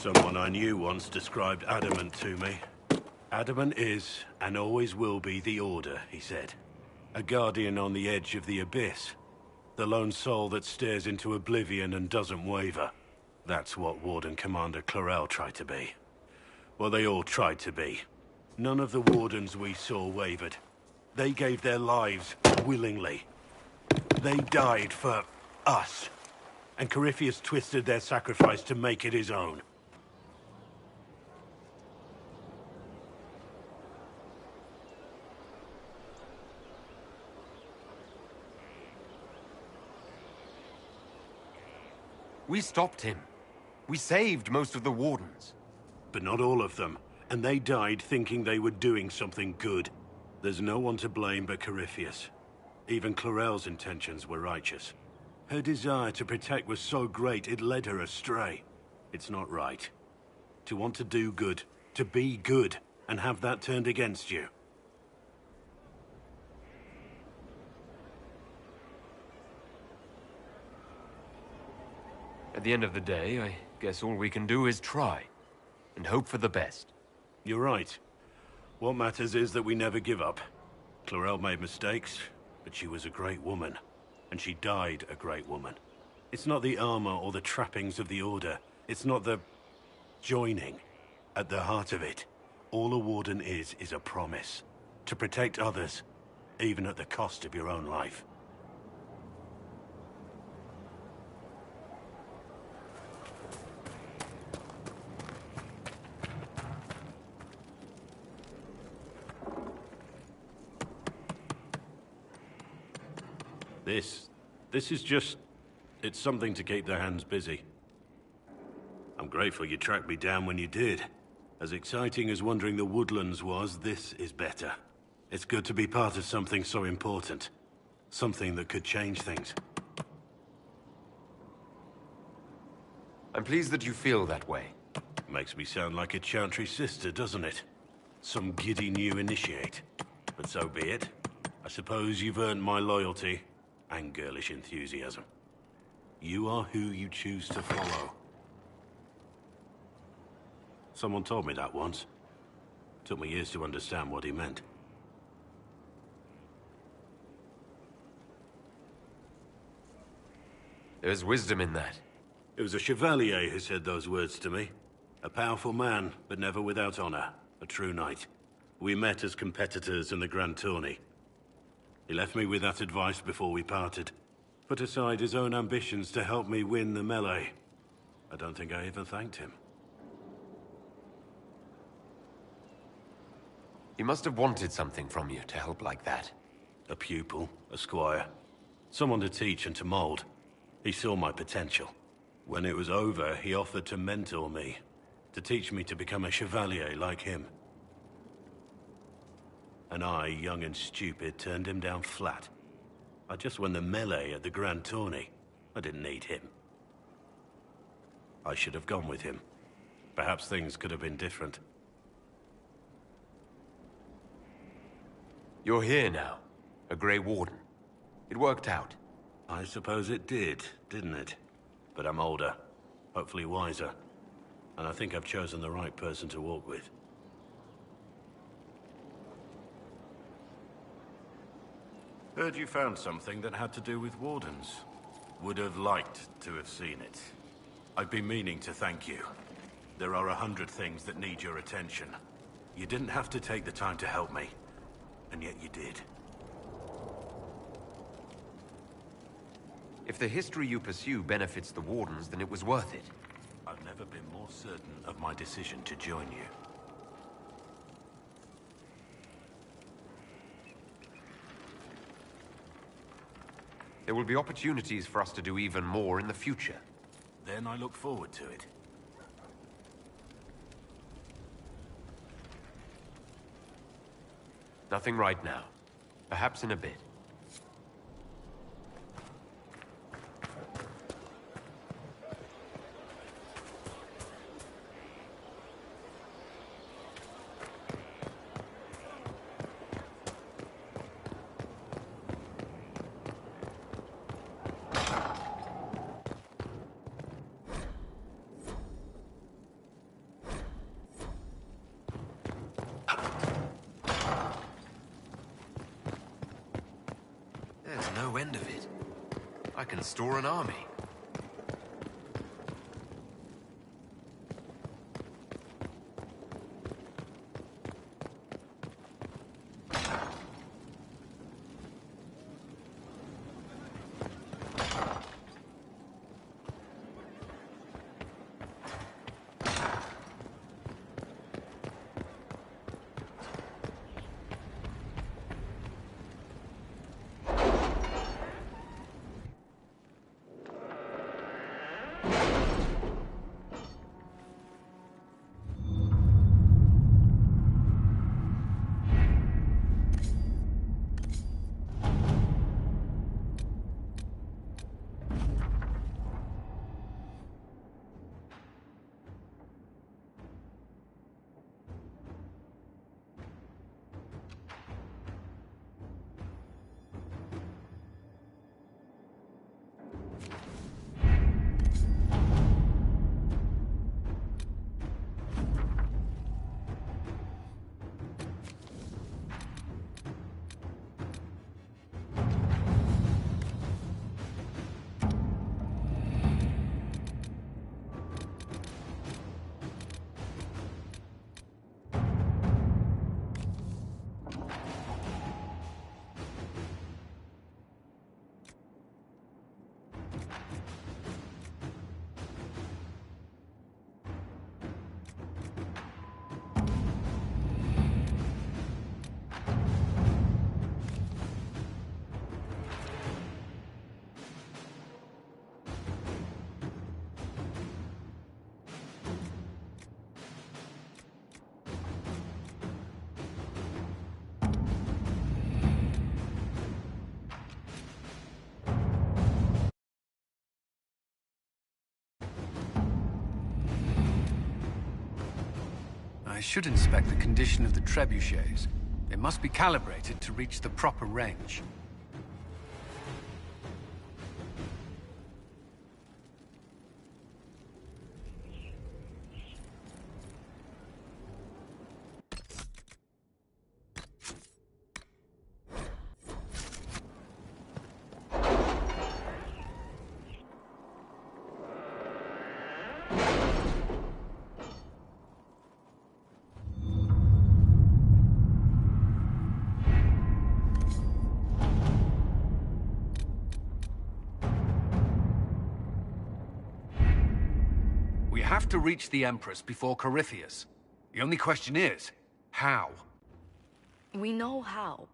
Someone I knew once described adamant to me. Adamant is, and always will be, the Order, he said. A guardian on the edge of the abyss. The lone soul that stares into oblivion and doesn't waver. That's what Warden Commander Clarel tried to be. Well, they all tried to be. None of the Wardens we saw wavered. They gave their lives willingly. They died for us. And Corypheus twisted their sacrifice to make it his own. We stopped him. We saved most of the Wardens. But not all of them. And they died thinking they were doing something good. There's no one to blame but Corypheus. Even Clarel's intentions were righteous. Her desire to protect was so great it led her astray. It's not right. To want to do good, to be good, and have that turned against you. At the end of the day, I guess all we can do is try. And hope for the best. You're right. What matters is that we never give up. Clarel made mistakes, but she was a great woman. And she died a great woman. It's not the armor or the trappings of the Order. It's not the joining. At the heart of it, all a Warden is a promise. To protect others, even at the cost of your own life. This is just... it's something to keep their hands busy. I'm grateful you tracked me down when you did. As exciting as wandering the woodlands was, this is better. It's good to be part of something so important. Something that could change things. I'm pleased that you feel that way. Makes me sound like a Chantry sister, doesn't it? Some giddy new initiate. But so be it. I suppose you've earned my loyalty. And girlish enthusiasm. You are who you choose to follow. Someone told me that once. Took me years to understand what he meant. There's wisdom in that. It was a chevalier who said those words to me. A powerful man, but never without honor. A true knight. We met as competitors in the Grand Tourney. He left me with that advice before we parted. Put aside his own ambitions to help me win the melee. I don't think I even thanked him. He must have wanted something from you to help like that. A pupil, a squire. Someone to teach and to mold. He saw my potential. When it was over, he offered to mentor me. To teach me to become a chevalier like him. And I, young and stupid, turned him down flat. I just won the melee at the Grand Tourney. I didn't need him. I should have gone with him. Perhaps things could have been different. You're here now, a Grey Warden. It worked out. I suppose it did, didn't it? But I'm older, hopefully wiser. And I think I've chosen the right person to walk with. Heard you found something that had to do with Wardens. Would have liked to have seen it. I've been meaning to thank you. There are 100 things that need your attention. You didn't have to take the time to help me. And yet you did. If the history you pursue benefits the Wardens, then it was worth it. I've never been more certain of my decision to join you. There will be opportunities for us to do even more in the future. Then I look forward to it. Nothing right now. Perhaps in a bit. no end of it. I can store an army. I should inspect the condition of the trebuchets. They must be calibrated to reach the proper range. We have to reach the Empress before Corypheus. The only question is, how? We know how.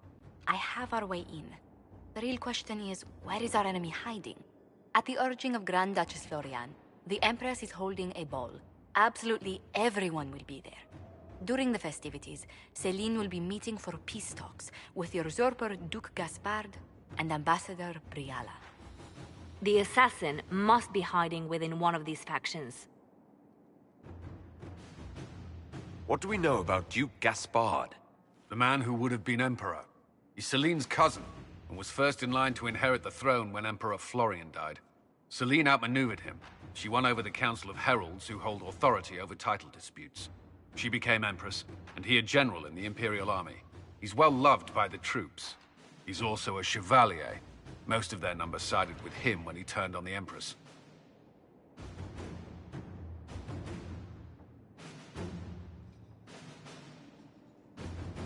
I have our way in. The real question is, where is our enemy hiding? At the urging of Grand Duchess Florian, the Empress is holding a ball. Absolutely everyone will be there. During the festivities, Céline will be meeting for peace talks with the usurper Duke Gaspard and Ambassador Briala. The assassin must be hiding within one of these factions. What do we know about Duke Gaspard? The man who would have been Emperor. He's Céline's cousin, and was first in line to inherit the throne when Emperor Florian died. Céline outmaneuvered him. She won over the Council of Heralds, who hold authority over title disputes. She became Empress, and he a general in the Imperial Army. He's well loved by the troops. He's also a Chevalier. Most of their number sided with him when he turned on the Empress.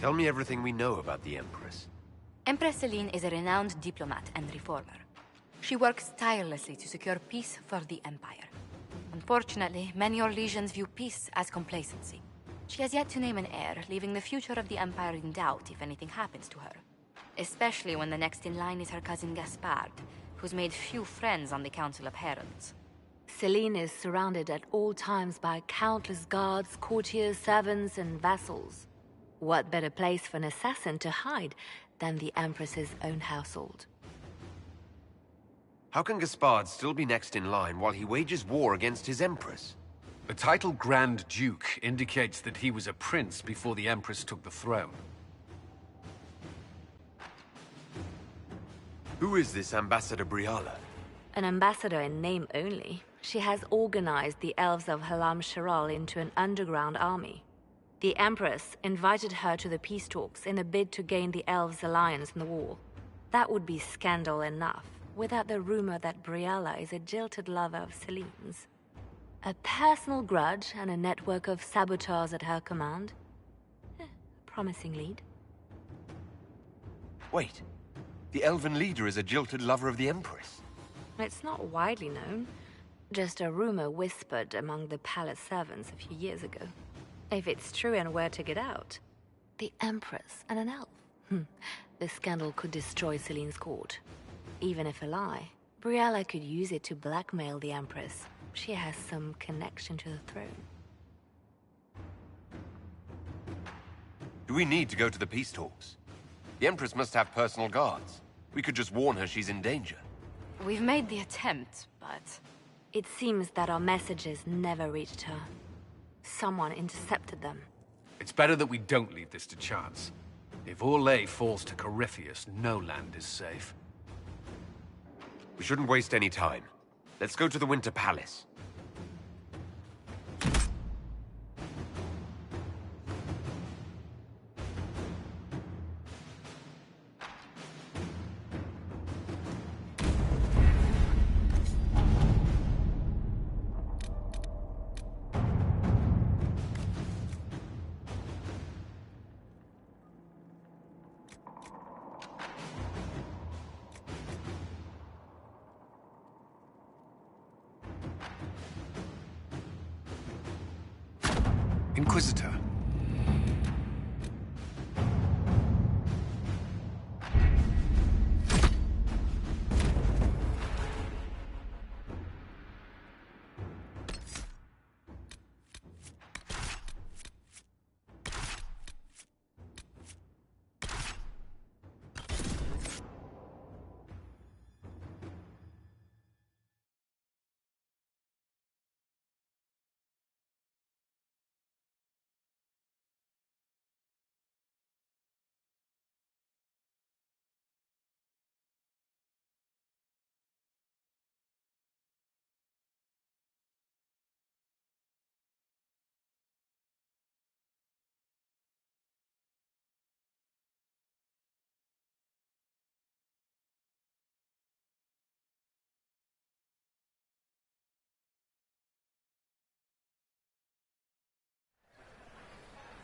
Tell me everything we know about the Empress. Empress Céline is a renowned diplomat and reformer. She works tirelessly to secure peace for the Empire. Unfortunately, many Orlesians view peace as complacency. She has yet to name an heir, leaving the future of the Empire in doubt if anything happens to her. Especially when the next in line is her cousin Gaspard, who's made few friends on the Council of Heralds. Céline is surrounded at all times by countless guards, courtiers, servants, and vassals. What better place for an assassin to hide than the Empress's own household? How can Gaspard still be next in line while he wages war against his Empress? The title Grand Duke indicates that he was a prince before the Empress took the throne. Who is this Ambassador Briala? An ambassador in name only. She has organized the elves of Halam Sharal into an underground army. The Empress invited her to the peace talks in a bid to gain the elves' alliance in the war. That would be scandal enough, without the rumor that Briella is a jilted lover of Celine's. A personal grudge and a network of saboteurs at her command. Promising lead. Wait. The Elven leader is a jilted lover of the Empress. It's not widely known. Just a rumor whispered among the palace servants a few years ago. If it's true and were to get out, the Empress and an elf. The scandal could destroy Celine's court. Even if a lie, Briella could use it to blackmail the Empress. She has some connection to the throne. Do we need to go to the peace talks? The Empress must have personal guards. We could just warn her she's in danger. We've made the attempt, but... It seems that our messages never reached her. Someone intercepted them. It's better that we don't leave this to chance. If Orlais falls to Corypheus, no land is safe. We shouldn't waste any time. Let's go to the Winter Palace. Inquisitor.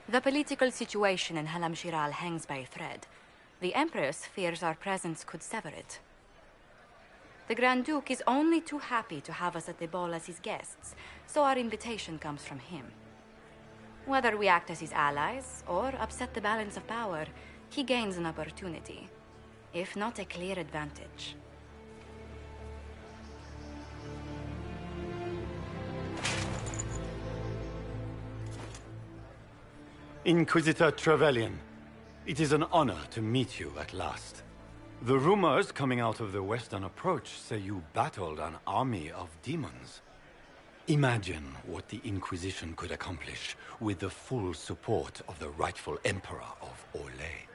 The political situation in Halam Shiral hangs by a thread. The Empress fears our presence could sever it. The Grand Duke is only too happy to have us at the ball as his guests, so our invitation comes from him. Whether we act as his allies or upset the balance of power, he gains an opportunity, if not a clear advantage. Inquisitor Trevelyan, it is an honor to meet you at last. The rumors coming out of the Western Approach say you battled an army of demons. Imagine what the Inquisition could accomplish with the full support of the rightful Emperor of Orlais.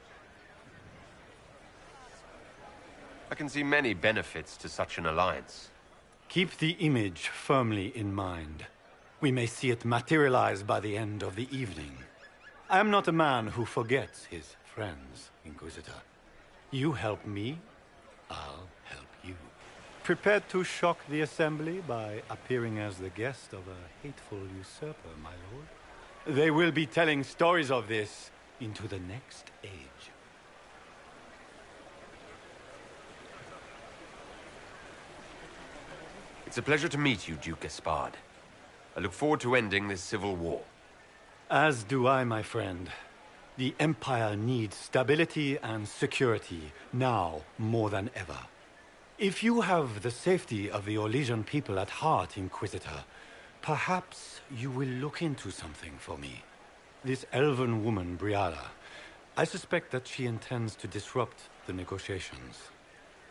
I can see many benefits to such an alliance. Keep the image firmly in mind. We may see it materialize by the end of the evening. I am not a man who forgets his friends, Inquisitor. You help me, I'll help you. Prepared to shock the Assembly by appearing as the guest of a hateful usurper, my lord? They will be telling stories of this into the next age. It's a pleasure to meet you, Duke Gaspard. I look forward to ending this civil war. As do I, my friend. The Empire needs stability and security, now more than ever. If you have the safety of the Orlesian people at heart, Inquisitor, perhaps you will look into something for me. This elven woman, Briella, I suspect that she intends to disrupt the negotiations.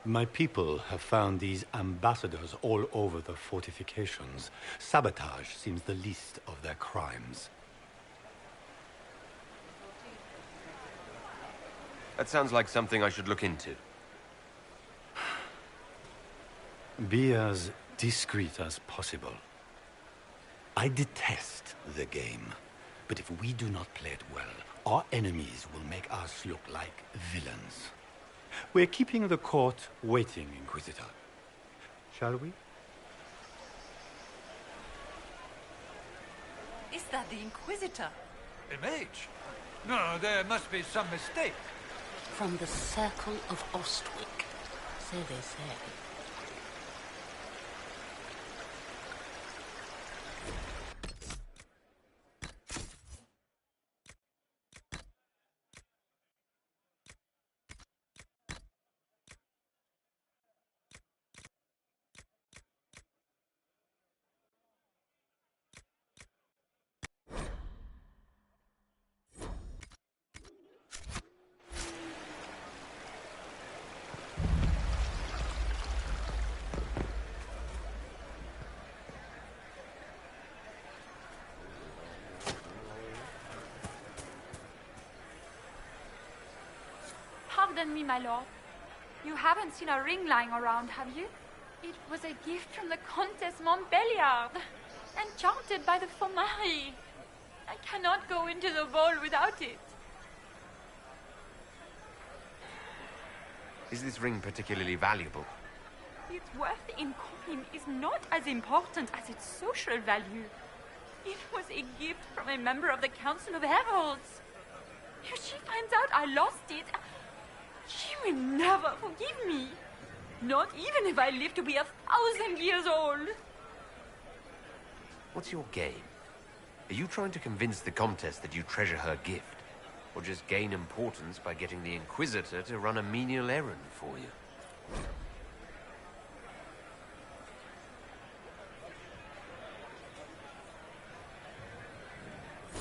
My people have found these ambassadors all over the fortifications. Sabotage seems the least of their crimes. That sounds like something I should look into. Be as discreet as possible. I detest the game, but if we do not play it well, our enemies will make us look like villains. We're keeping the court waiting, Inquisitor. Shall we? Is that the Inquisitor? A mage? No, there must be some mistake. From the Circle of Ostwick, so they say. Pardon me, my lord. You haven't seen a ring lying around, have you? It was a gift from the Countess Montbelliard, enchanted by the Fomari. I cannot go into the ball without it. Is this ring particularly valuable? Its worth in coin is not as important as its social value. It was a gift from a member of the Council of Heralds. If she finds out I lost it, she will never forgive me. Not even if I live to be 1,000 years old. What's your game? Are you trying to convince the Comtesse that you treasure her gift? Or just gain importance by getting the Inquisitor to run a menial errand for you?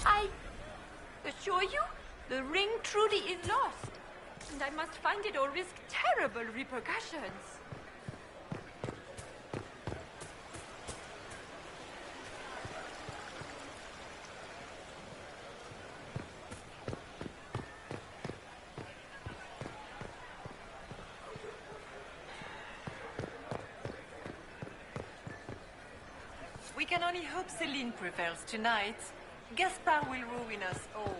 I assure you, the ring truly is lost. And I must find it or risk terrible repercussions. We can only hope Celine prevails tonight. Gaspard will ruin us all.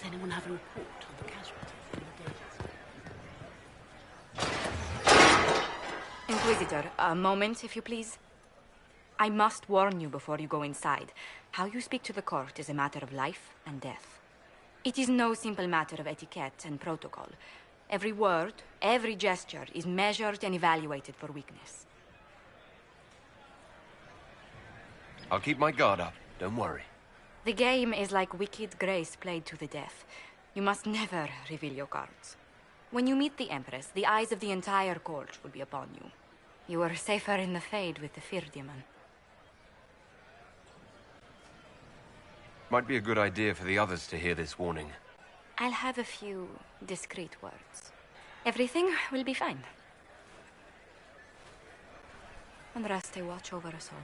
Does anyone have a report on the casualties in the days? Inquisitor, a moment, if you please. I must warn you before you go inside. How you speak to the court is a matter of life and death. It is no simple matter of etiquette and protocol. Every word, every gesture is measured and evaluated for weakness. I'll keep my guard up, don't worry. The game is like wicked grace played to the death. You must never reveal your cards. When you meet the Empress, the eyes of the entire court will be upon you. You are safer in the Fade with the Fear Demon. Might be a good idea for the others to hear this warning. I'll have a few discreet words. Everything will be fine. And rest a watch over us all.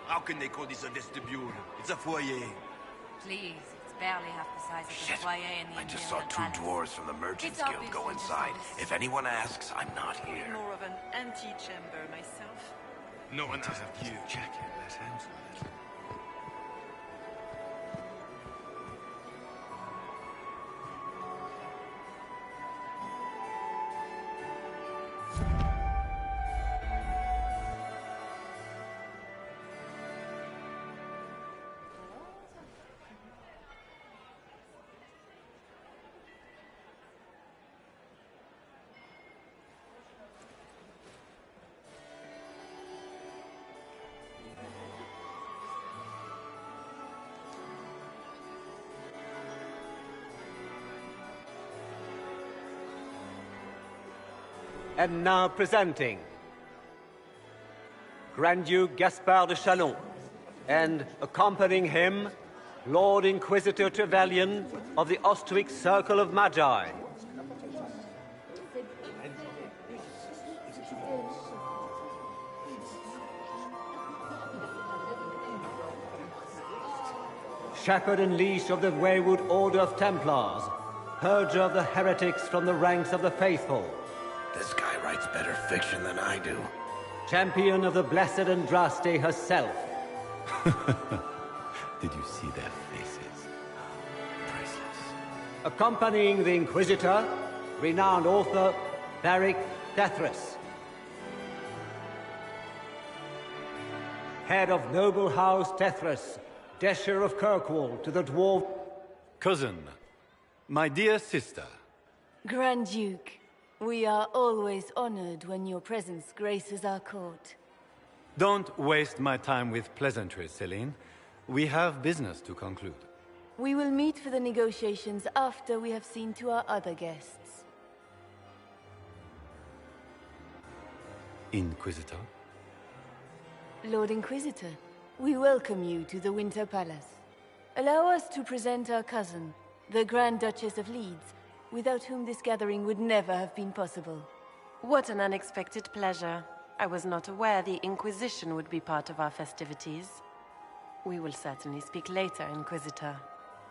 How can they call this a vestibule? It's a foyer. Please, it's barely half the size of the Shit. foyer in the I just saw Imperial two Palace. dwarves from the Merchants It's Guild obvious go you just inside. noticed. If anyone asks, I'm not here. More of an antechamber myself. No one has a view. Check it, let out a little. And now presenting Grand Duke Gaspard de Chalon, and accompanying him, Lord Inquisitor Trevelyan of the Ostwick Circle of Magi. Shepherd and leash of the Wayward Order of Templars, purger of the heretics from the ranks of the faithful. This guy writes better fiction than I do. Champion of the Blessed Andraste herself. Did you see their faces? Priceless. Accompanying the Inquisitor, renowned author Beric Dethras. Head of noble house Dethras, Desher of Kirkwall to the dwarf... Cousin, my dear sister. Grand Duke, we are always honored when your presence graces our court. Don't waste my time with pleasantries, Celine. We have business to conclude. We will meet for the negotiations after we have seen to our other guests. Inquisitor? Lord Inquisitor, we welcome you to the Winter Palace. Allow us to present our cousin, the Grand Duchess of Leeds, without whom this gathering would never have been possible. What an unexpected pleasure. I was not aware the Inquisition would be part of our festivities. We will certainly speak later, Inquisitor.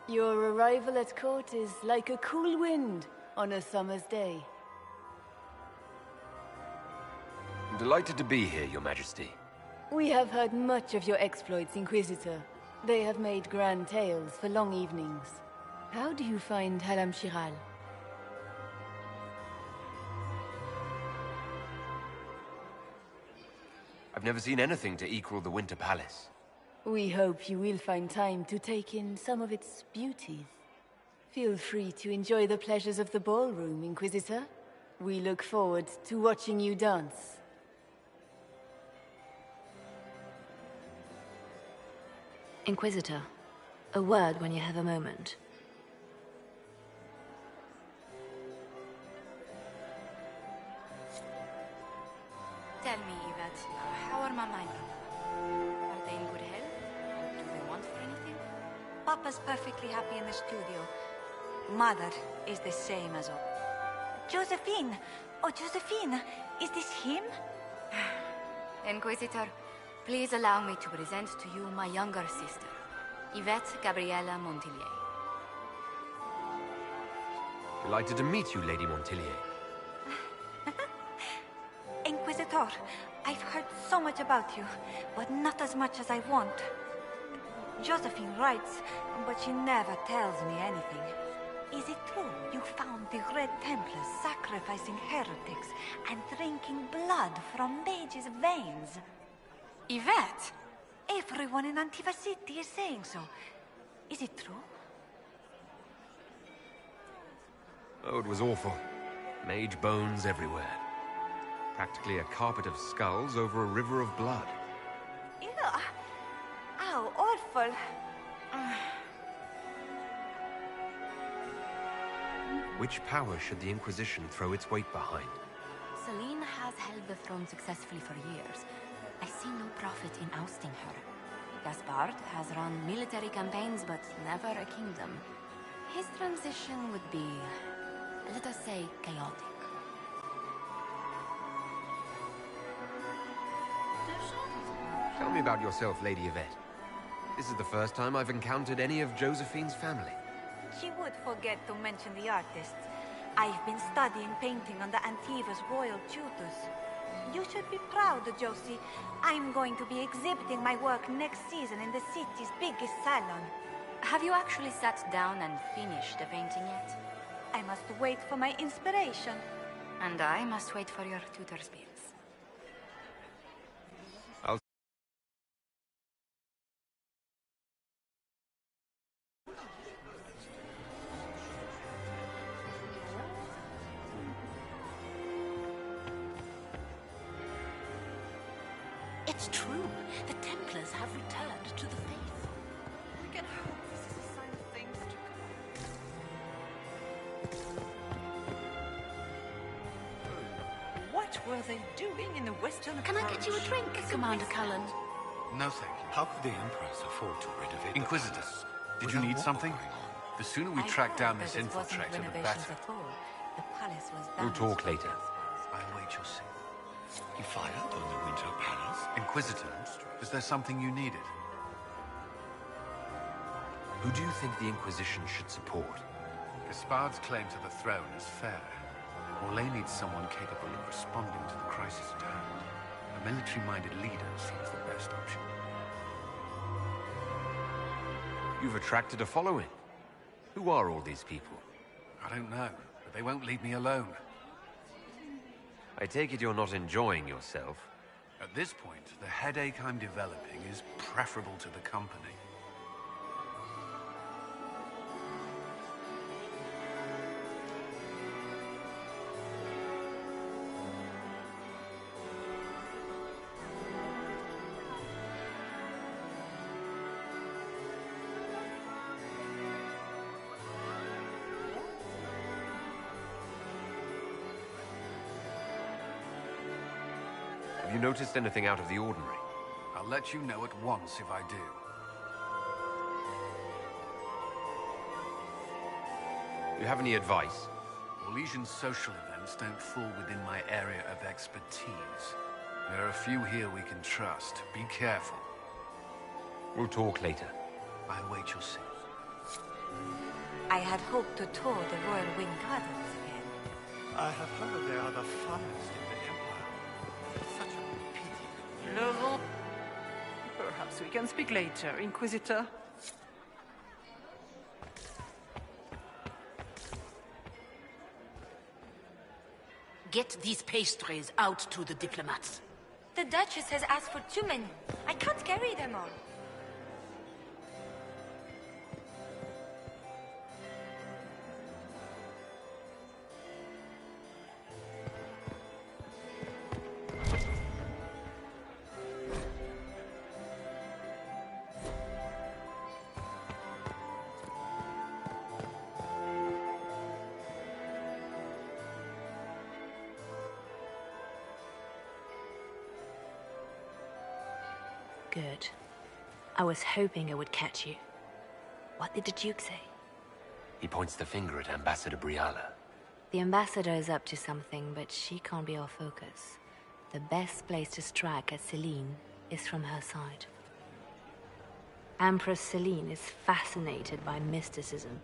Your arrival at court is like a cool wind on a summer's day. I'm delighted to be here, Your Majesty. We have heard much of your exploits, Inquisitor. They have made grand tales for long evenings. How do you find Halam Shiral? I've never seen anything to equal the Winter Palace. We hope you will find time to take in some of its beauties. Feel free to enjoy the pleasures of the ballroom, Inquisitor. We look forward to watching you dance. Inquisitor, a word when you have a moment. Tell me, Yvette, how are my minor? Are they in good health? Do they want for anything? Papa's perfectly happy in the studio. Mother is the same as all. Josephine! Oh, Josephine! Is this him? Inquisitor, please allow me to present to you my younger sister, Yvette Gabriella Montillier. Delighted to meet you, Lady Montillier. Inquisitor, I've heard so much about you, but not as much as I want. Josephine writes, but she never tells me anything. Is it true you found the Red Templars sacrificing heretics and drinking blood from mages' veins? Yvette! Everyone in Antiva City is saying so. Is it true? Oh, it was awful. Mage bones everywhere. Practically a carpet of skulls over a river of blood. Ew. How awful. Which power should the Inquisition throw its weight behind? Celine has held the throne successfully for years. I see no profit in ousting her. Gaspard has run military campaigns, but never a kingdom. His transition would be, let us say, chaotic. Tell me about yourself, Lady Yvette. This is the first time I've encountered any of Josephine's family. She would forget to mention the artists. I've been studying painting under Antiva's royal tutors. You should be proud, Josie. I'm going to be exhibiting my work next season in the city's biggest salon. Have you actually sat down and finished the painting yet? I must wait for my inspiration. And I must wait for your tutor's bills. It's true. The Templars have returned to the faith. We can hope this is a sign of things to come. What were they doing in the western Can I get you a drink, Commander Cullen? No, thank you. How could the Empress afford to renovate Inquisitor, the palace did you without need war something? going on? The sooner we track down this infiltrator, the better. The palace was We'll talk later. I await your signal. He fired on the Winter Palace? Inquisitor, is there something you needed? Who do you think the Inquisition should support? Gaspard's claim to the throne is fair. Orlais needs someone capable of responding to the crisis at hand. A military-minded leader seems the best option. You've attracted a following. Who are all these people? I don't know, but they won't leave me alone. I take it you're not enjoying yourself. At this point, the headache I'm developing is preferable to the company. Have you noticed anything out of the ordinary? I'll let you know at once if I do. You have any advice? Orlesian social events don't fall within my area of expertise. There are a few here we can trust. Be careful. We'll talk later. I await your signal. I had hoped to tour the Royal Wing Gardens again. I have heard they are the finest in the Empire. Such a pity. Laurent. Perhaps we can speak later, Inquisitor. Get these pastries out to the diplomats. The Duchess has asked for too many. I can't carry them all. Good. I was hoping I would catch you. What did the Duke say? He points the finger at Ambassador Briala. The ambassador is up to something, but she can't be our focus. The best place to strike at Celine is from her side. Empress Celine is fascinated by mysticism,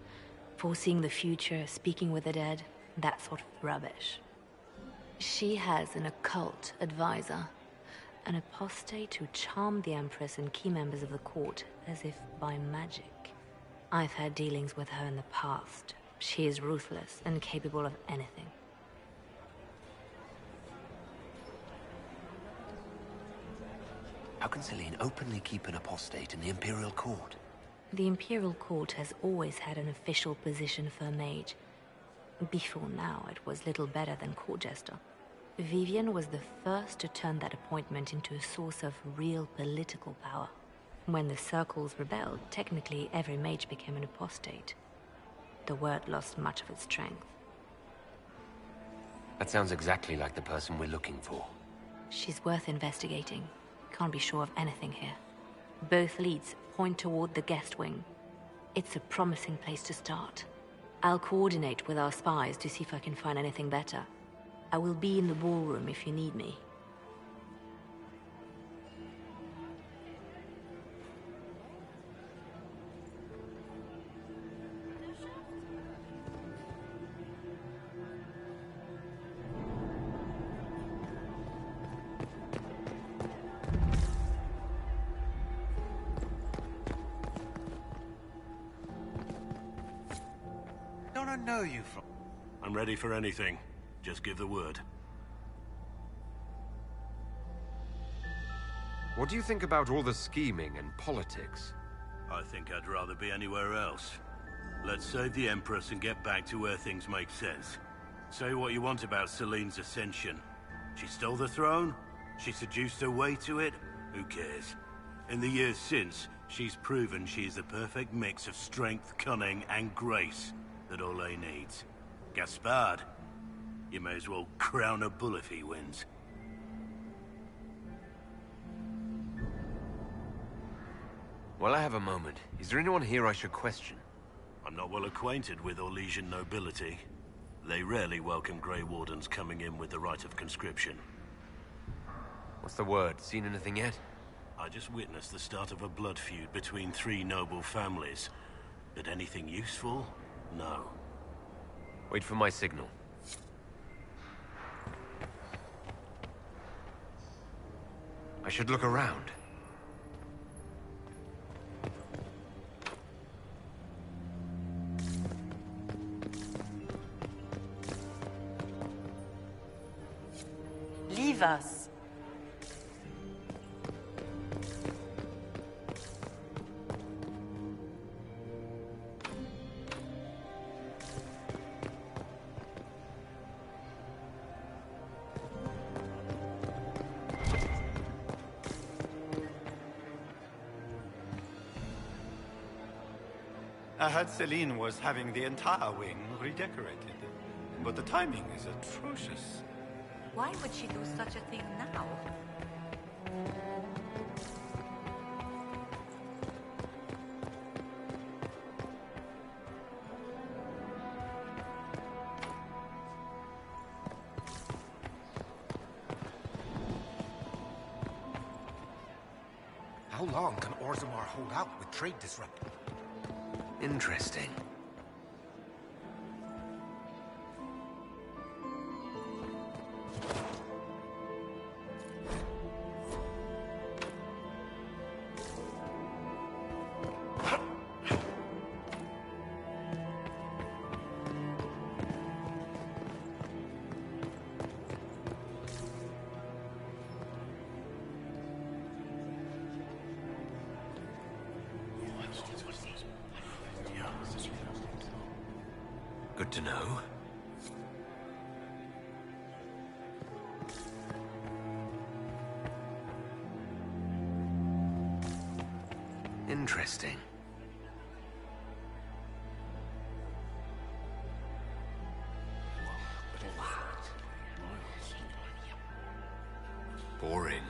foreseeing the future, speaking with the dead, that sort of rubbish. She has an occult advisor, an apostate who charmed the Empress and key members of the court as if by magic. I've had dealings with her in the past. She is ruthless and capable of anything. How can Celine openly keep an apostate in the Imperial Court? The Imperial Court has always had an official position for a mage. Before now, it was little better than court jester. Vivian was the first to turn that appointment into a source of real political power. When the circles rebelled, technically every mage became an apostate. The word lost much of its strength. That sounds exactly like the person we're looking for. She's worth investigating. Can't be sure of anything here. Both leads point toward the guest wing. It's a promising place to start. I'll coordinate with our spies to see if I can find anything better. I will be in the ballroom if you need me. don't I know you from? I'm ready for anything. Just give the word. What do you think about all the scheming and politics? I think I'd rather be anywhere else. Let's save the Empress and get back to where things make sense. Say what you want about Celine's ascension. She stole the throne? She seduced her way to it? Who cares? In the years since, she's proven she's the perfect mix of strength, cunning, and grace that Ole needs. Gaspard, you may as well crown a bull if he wins. While I have a moment, is there anyone here I should question? I'm not well acquainted with Orlesian nobility. They rarely welcome Grey Wardens coming in with the right of conscription. What's the word? Seen anything yet? I just witnessed the start of a blood feud between three noble families. But anything useful? No. Wait for my signal. I should look around. Leave us. I heard Celine was having the entire wing redecorated, but the timing is atrocious. Why would she do such a thing now? How long can Orzammar hold out with trade disrupted? Interesting. Good to know. Interesting. Boring.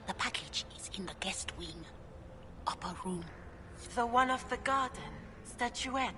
The package is in the guest wing. Upper room. The one of the garden. Statuette.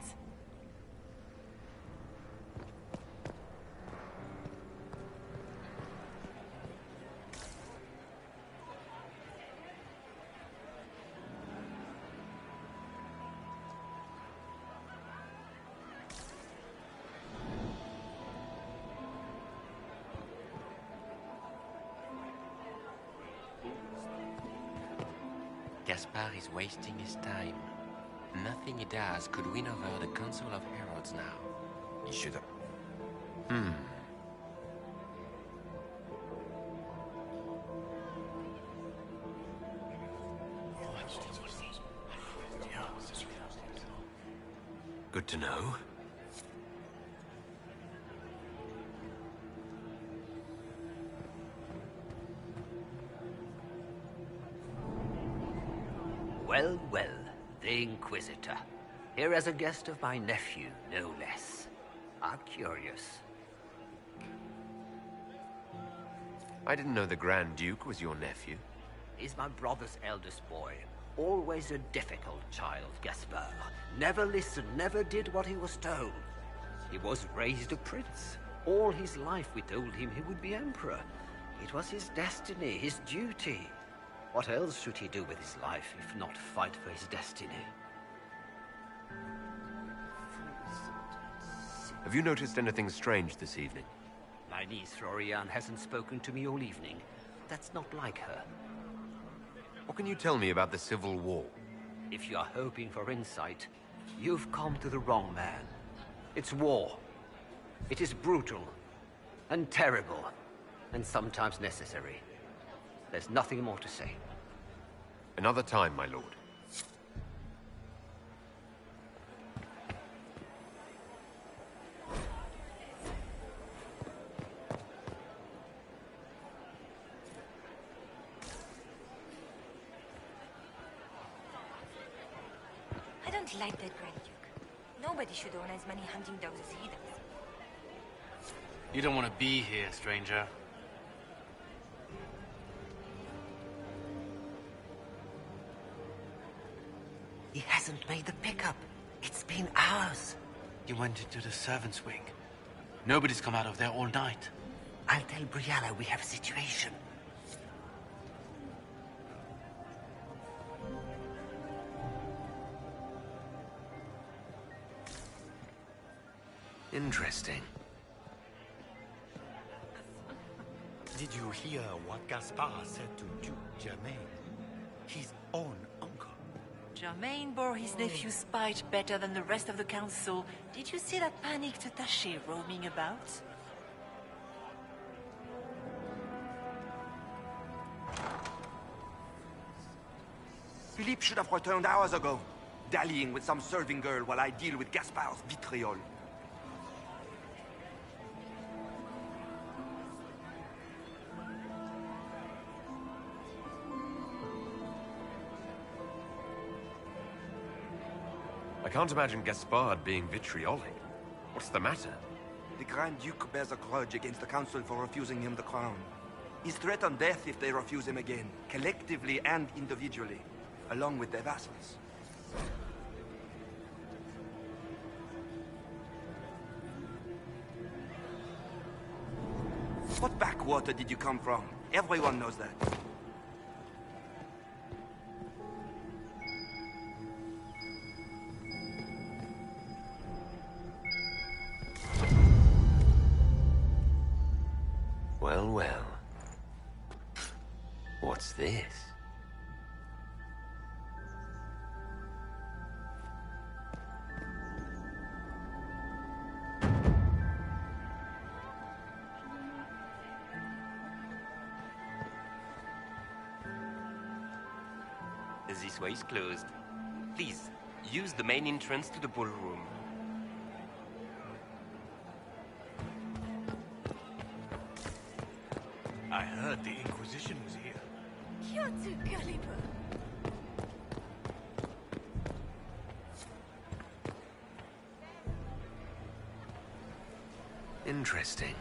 Gaspard is wasting his time. Nothing he does could win over the Council of Heralds now. He should have... Good to know. Well, well, the Inquisitor. Here as a guest of my nephew, no less. I'm curious. I didn't know the Grand Duke was your nephew. He's my brother's eldest boy. Always a difficult child, Gaspard. Never listened, never did what he was told. He was raised a prince. All his life we told him he would be emperor. It was his destiny, his duty. What else should he do with his life if not fight for his destiny? Have you noticed anything strange this evening? My niece Florian hasn't spoken to me all evening. That's not like her. What can you tell me about the Civil War? If you are hoping for insight, you've come to the wrong man. It's war. It is brutal, and terrible, and sometimes necessary. There's nothing more to say. Another time, my lord. I don't like that Grand Duke. Nobody should own as many hunting dogs as he does. You don't want to be here, stranger. He hasn't made the pickup. It's been hours. You went into the servants' wing. Nobody's come out of there all night. I'll tell Brianna we have a situation. Interesting. Did you hear what Gaspard said to Duke Germain? His own uncle. Germain bore his nephew's spite better than the rest of the council. Did you see that panicked attaché roaming about? Philippe should have returned hours ago, dallying with some serving girl while I deal with Gaspard's vitriol. I can't imagine Gaspard being vitriolic. What's the matter? The Grand Duke bears a grudge against the Council for refusing him the crown. He's threatened death if they refuse him again, collectively and individually, along with their vassals. What backwater did you come from? Everyone knows that. Well, well. What's this? This way is closed. Please, use the main entrance to the ballroom. I heard the Inquisition was here. You're too gullible. Interesting.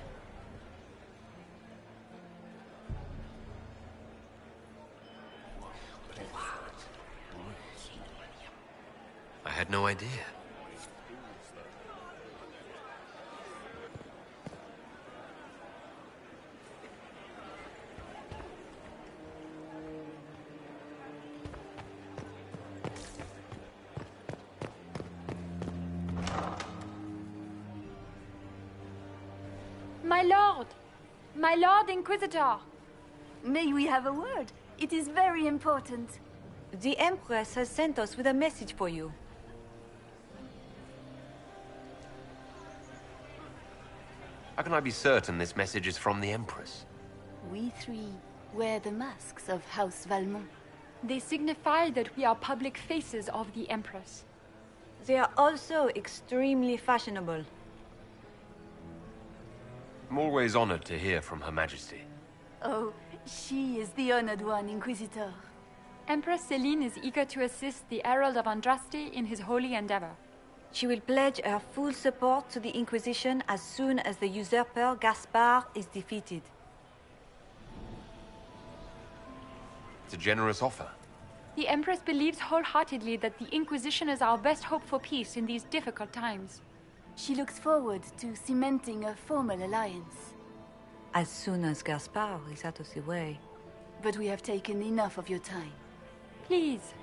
I had no idea. My Lord Inquisitor! May we have a word? It is very important. The Empress has sent us with a message for you. How can I be certain this message is from the Empress? We three wear the masks of House Valmont. They signify that we are public faces of the Empress. They are also extremely fashionable. I'm always honored to hear from Her Majesty. Oh, she is the honored one, Inquisitor. Empress Celine is eager to assist the Herald of Andraste in his holy endeavor. She will pledge her full support to the Inquisition as soon as the usurper Gaspard is defeated. It's a generous offer. The Empress believes wholeheartedly that the Inquisition is our best hope for peace in these difficult times. She looks forward to cementing a formal alliance. As soon as Gaspard is out of the way. But we have taken enough of your time. Please,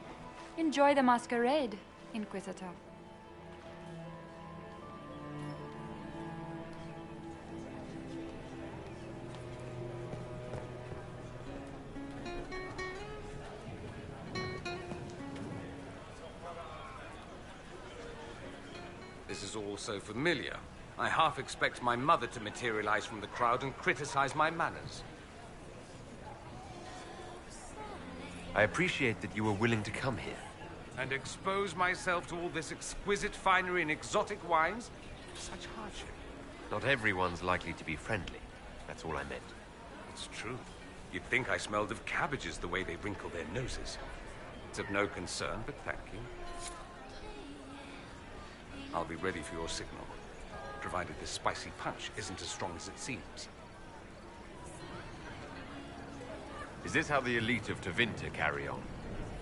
enjoy the masquerade, Inquisitor. This is all so familiar. I half expect my mother to materialize from the crowd and criticize my manners. I appreciate that you were willing to come here. And expose myself to all this exquisite finery and exotic wines? Such hardship. Not everyone's likely to be friendly. That's all I meant. It's true. You'd think I smelled of cabbages the way they wrinkle their noses. It's of no concern, but thank you. I'll be ready for your signal, provided this spicy punch isn't as strong as it seems. Is this how the elite of Tevinter carry on?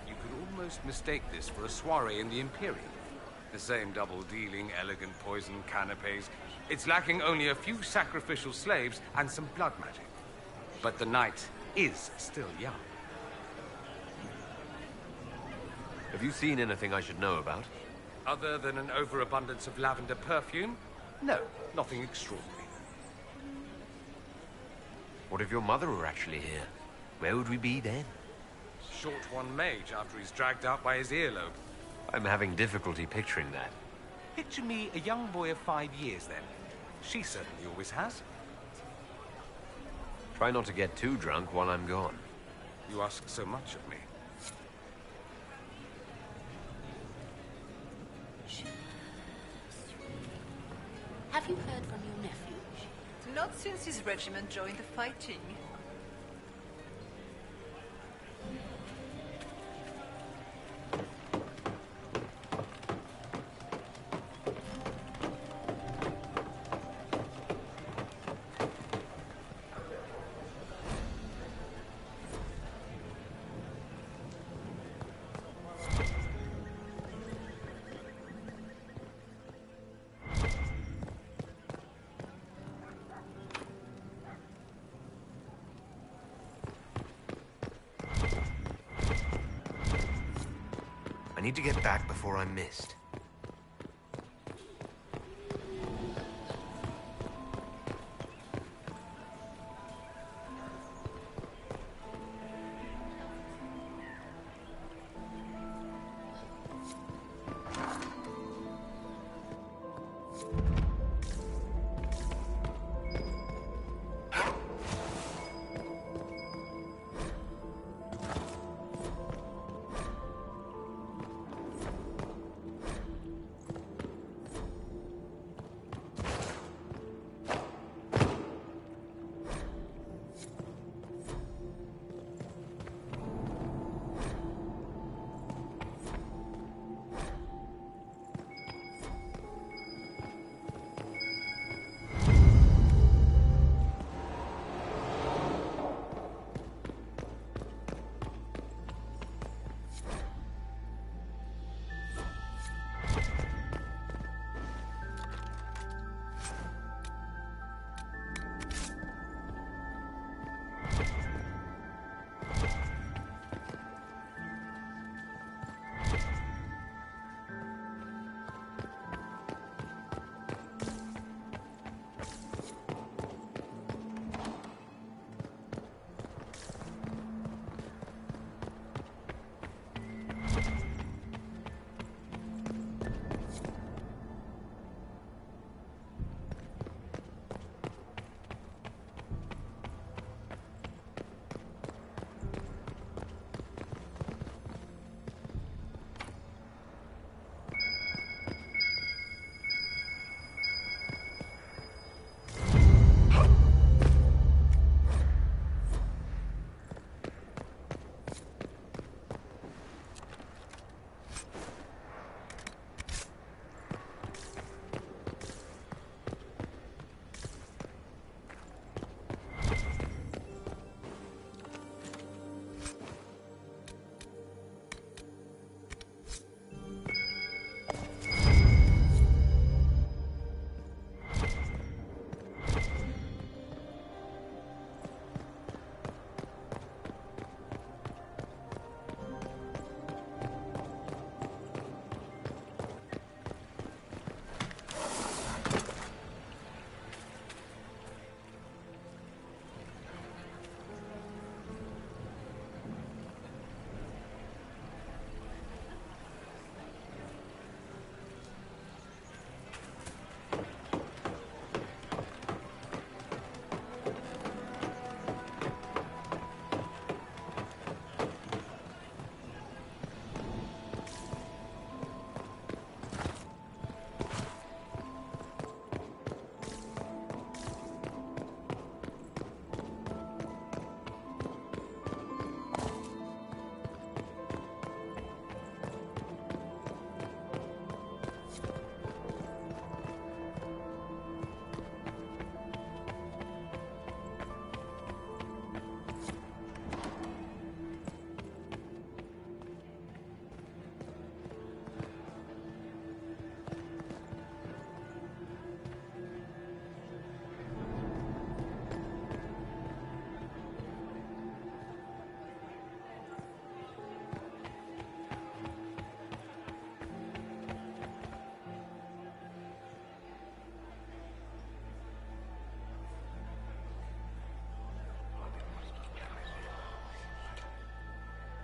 You could almost mistake this for a soiree in the Imperium. The same double-dealing, elegant poison canapes. It's lacking only a few sacrificial slaves and some blood magic. But the night is still young. Have you seen anything I should know about? Other than an overabundance of lavender perfume? No, nothing extraordinary. What if your mother were actually here? Where would we be then? Short one mage after he's dragged out by his earlobe. I'm having difficulty picturing that. Picture me a young boy of 5 years then. She certainly always has. Try not to get too drunk while I'm gone. You ask so much of me. Have you heard from your nephew? Not since his regiment joined the fighting. I need to get back before I'm missed.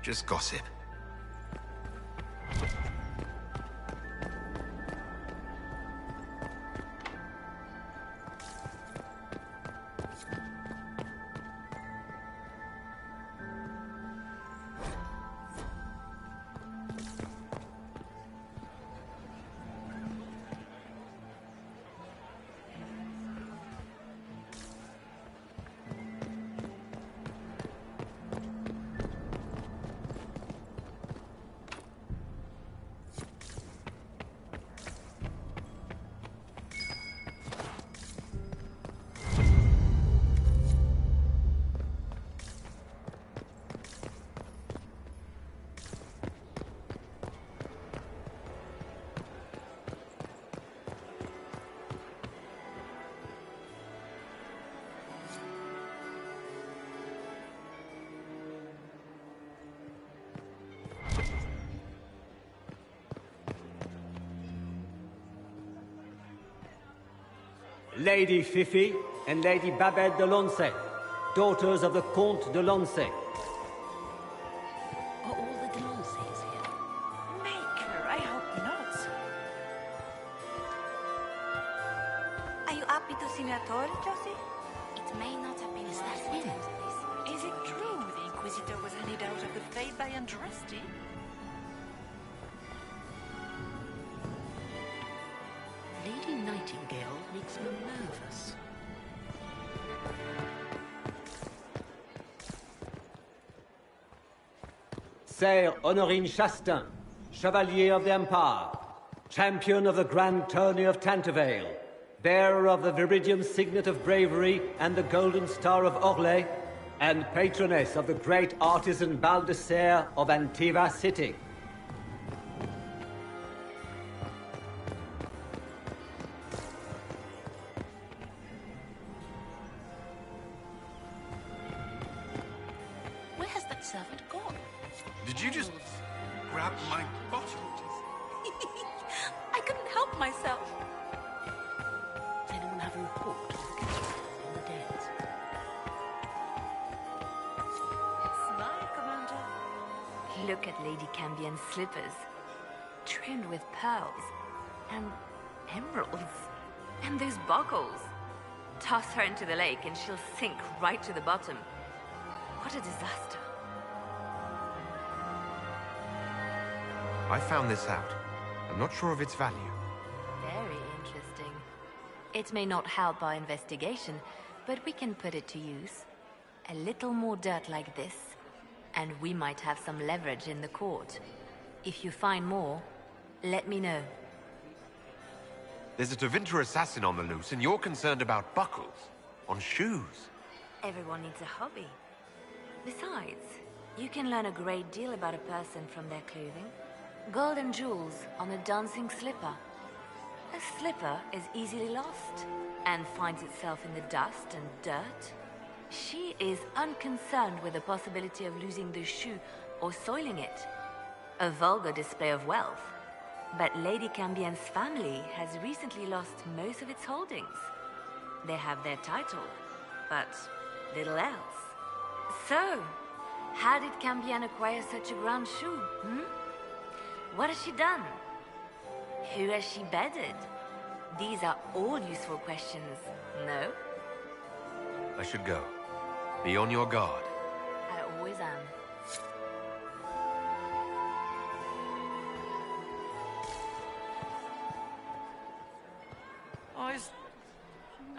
Just gossip. Lady Fifi and Lady Babette de Lancey, daughters of the Comte de Lancey. Are all the Delanceys here? Maker, I hope not. Are you happy to see me at all, Josie? It may not have been Is that him? Is it true the Inquisitor was handed out of the faith by Andraste? Lady Nightingale makes me nervous. Sire Honorine Chastain, Chevalier of the Empire, champion of the Grand Tourney of Tantervale, bearer of the Viridian Signet of Bravery and the Golden Star of Orlais, and patroness of the great artisan Bal de Serre of Antiva City. Where has that servant gone? Did you just grab my bottle? I couldn't help myself. Does anyone have a report of the casualties on the dead? Smile, Commander. Look at Lady Cambien's slippers, trimmed with pearls and emeralds, and those buckles. Toss her into the lake and she'll sink right to the bottom. What a disaster. I found this out. I'm not sure of its value. Very interesting. It may not help our investigation, but we can put it to use. A little more dirt like this, and we might have some leverage in the court. If you find more, let me know. There's a Tevinter assassin on the loose, and you're concerned about buckles on shoes. Everyone needs a hobby. Besides, you can learn a great deal about a person from their clothing. Gold and jewels on a dancing slipper. A slipper is easily lost and finds itself in the dust and dirt. She is unconcerned with the possibility of losing the shoe or soiling it. A vulgar display of wealth. But Lady Cambien's family has recently lost most of its holdings. They have their title, but little else. So, how did Cambien acquire such a grand shoe, What has she done? Who has she bedded? These are all useful questions, no? I should go. Be on your guard. I always am. Oh, is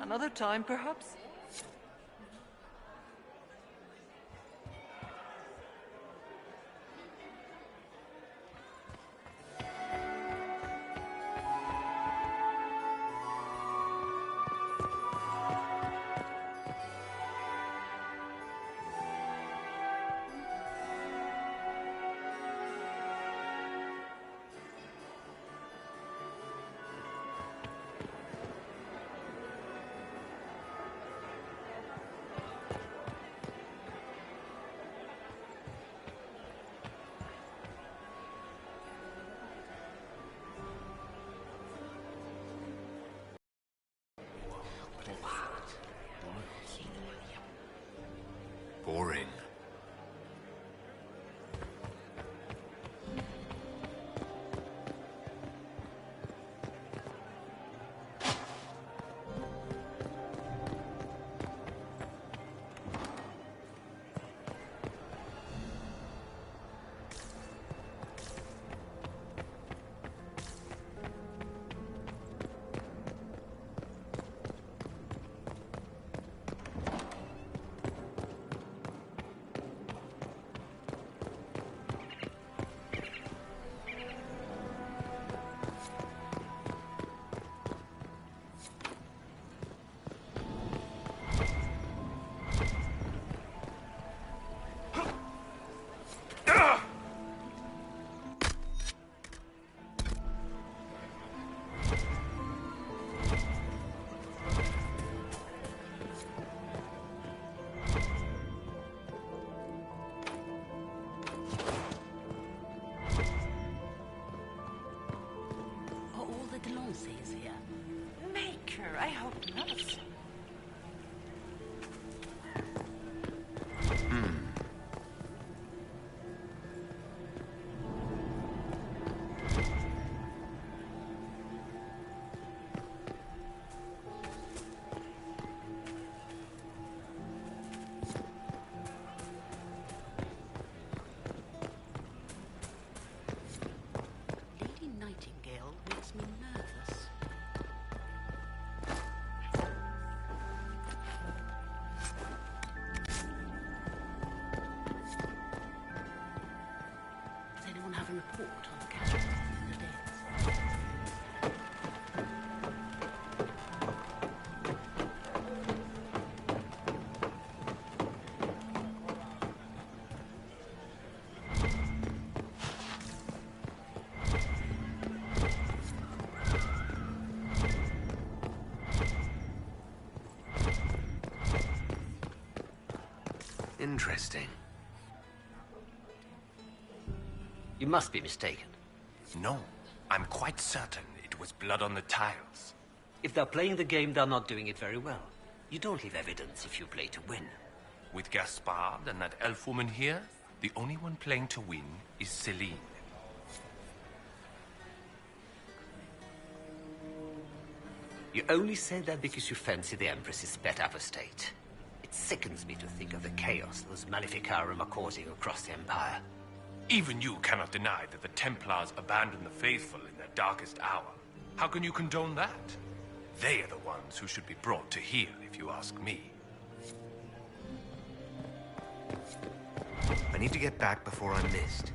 another time, perhaps? Delancey is here. Maker, I hope not. Lady Nightingale makes me nervous. Does anyone have a report on the casualties and the deaths? Interesting. You must be mistaken. No, I'm quite certain it was blood on the tiles. If they're playing the game, they're not doing it very well. You don't leave evidence if you play to win. With Gaspard and that elf woman here, the only one playing to win is Celine. You only say that because you fancy the Empress's pet apostate. It sickens me to think of the chaos those Maleficarum are causing across the Empire. Even you cannot deny that the Templars abandoned the faithful in their darkest hour. How can you condone that? They are the ones who should be brought to heel, if you ask me. I need to get back before I'm missed.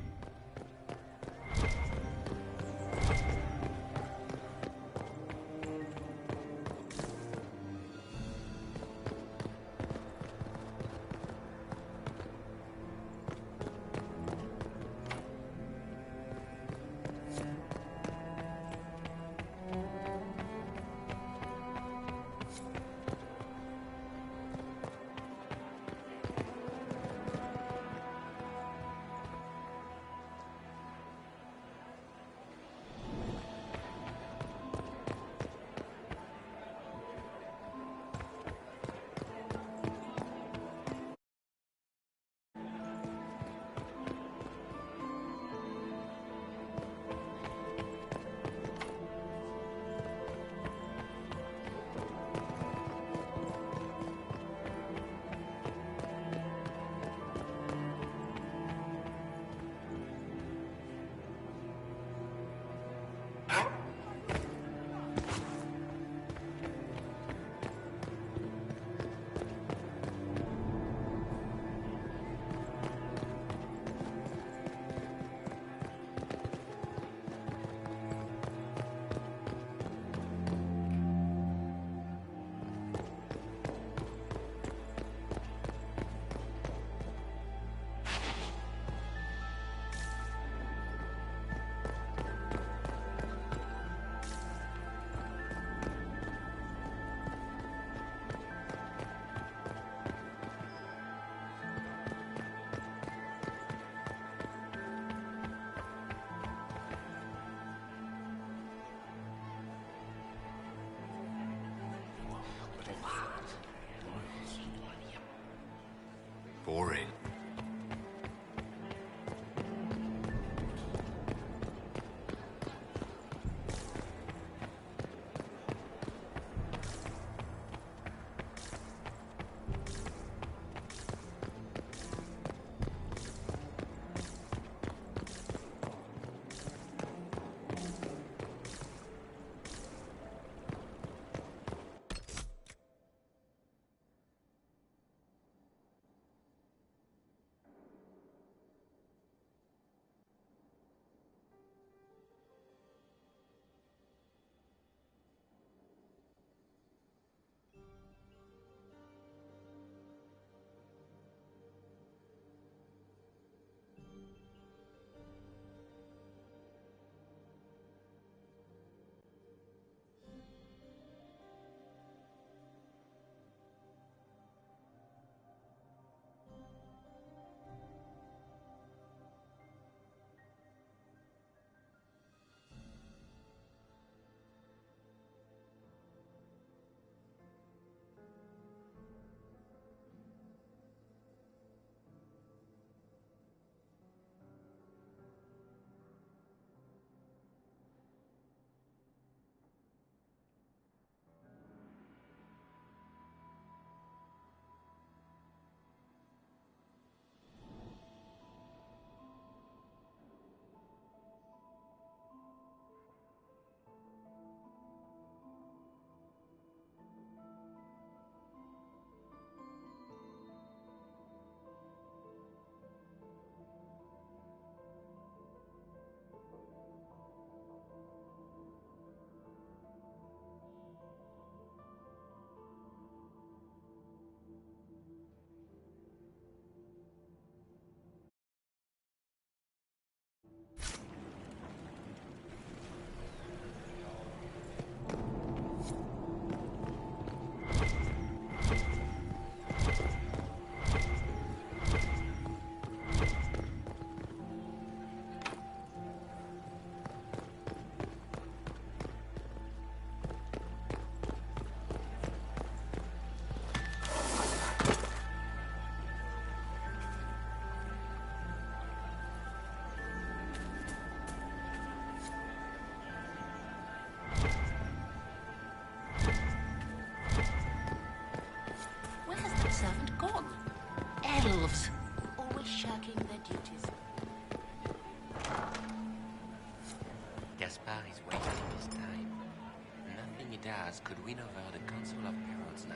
Gaz could win over the Council of Heralds now.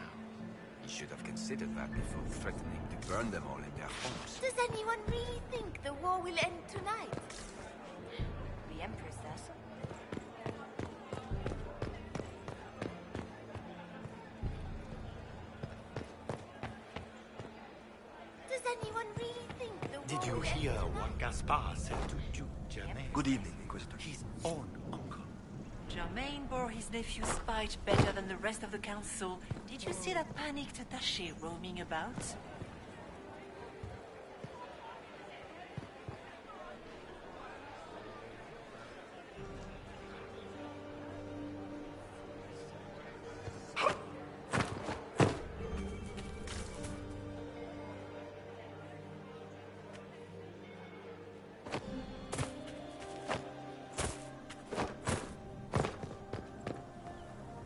You should have considered that before threatening to burn them all in their homes. Does anyone really think the war will end tonight? The Empress does. Does anyone really think the war Did you will end hear tonight? what Gaspard said to Duke Germain? Good evening, Inquisitor. His own uncle. Germain bore his nephew's spite better than the rest of the council. Did you see that panicked attaché roaming about?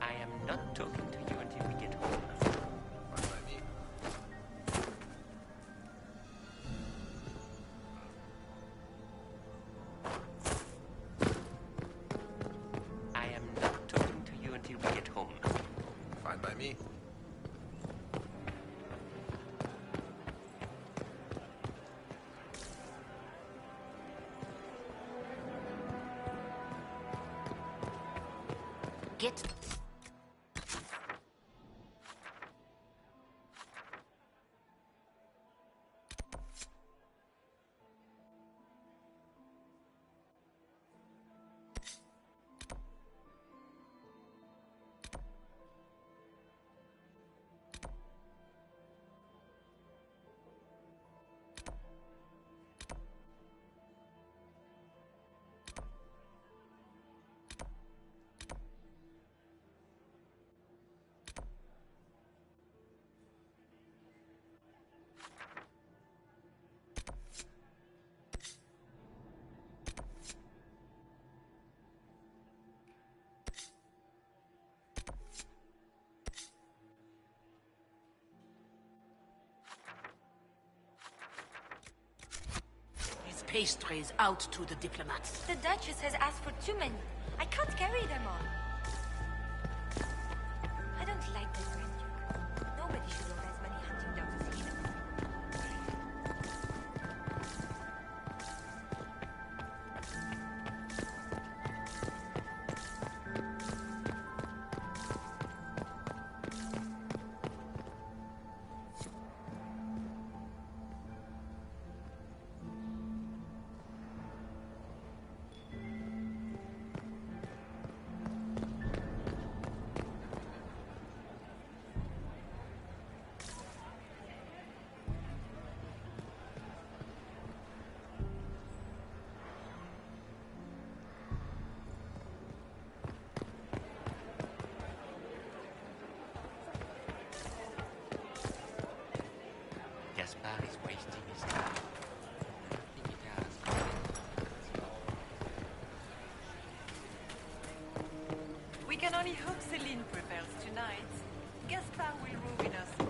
I am not talking to you until we get home. I am not talking to you until we get home. Fine by me. Get... Pastries out to the diplomats. The Duchess has asked for too many. I can't carry them all. I don't like this Grand Duke. Nobody should have as many hunting dogs as he does. Gaspard is wasting his time. I think it has. We can only hope Celine prevails tonight. Gaspard will ruin us all.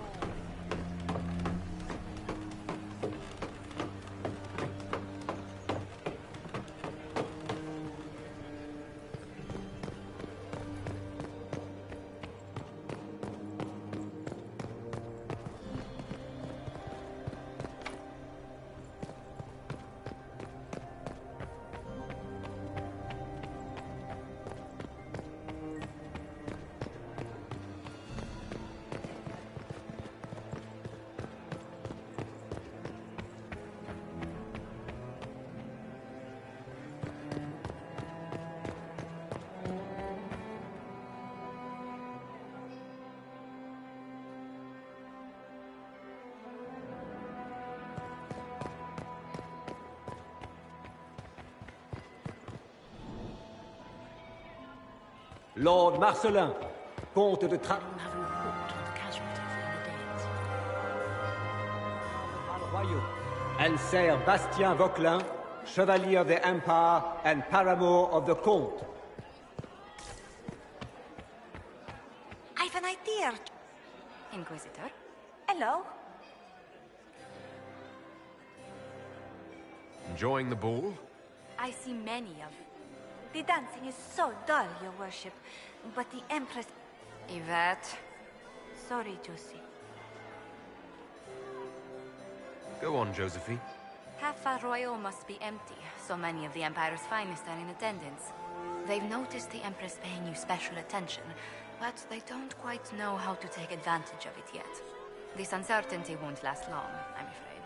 Lord Marcelin, comte de Tra... Have a report on the casualties in the Danes. Royaux, and Sir Bastien Vauquelin, Chevalier of the Empire and paramour of the Comte. I've an idea. Inquisitor? Hello? Enjoying the ball? I see many of... The dancing is so dull, your worship. But the Empress... Yvette. Sorry, Josie. Go on, Josephine. Half Royal must be empty. So many of the Empire's finest are in attendance. They've noticed the Empress paying you special attention, but they don't quite know how to take advantage of it yet. This uncertainty won't last long, I'm afraid.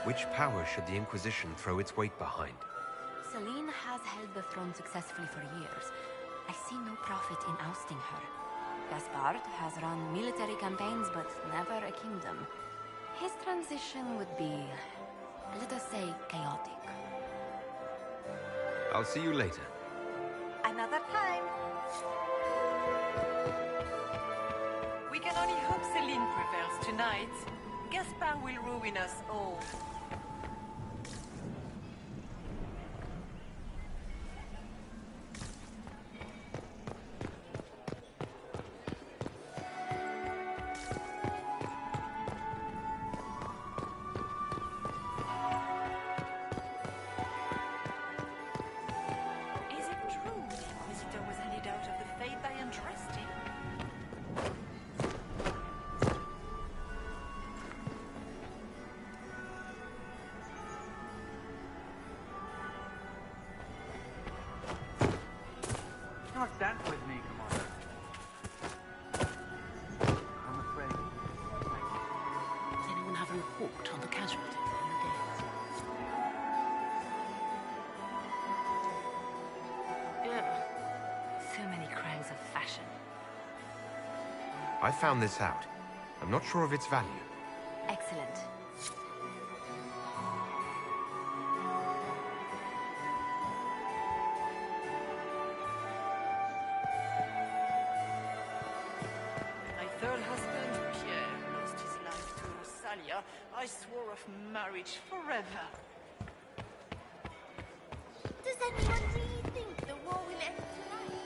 Which power should the Inquisition throw its weight behind? Celine has held the throne successfully for years. I see no profit in ousting her. Gaspard has run military campaigns, but never a kingdom. His transition would be, let us say, chaotic. I'll see you later. Another time. We can only hope Celine prevails tonight. Gaspard will ruin us all. Is it true the Inquisitor was handed out of the faith by Andraste? Not that with me, Commander. I'm afraid. Does anyone have a report on the casualties in the days? Ugh. So many crimes of fashion. I found this out. I'm not sure of its value. Excellent. My third husband, Pierre, lost his life to Rosalia. I swore off marriage forever. Does anyone really think the war will end tonight?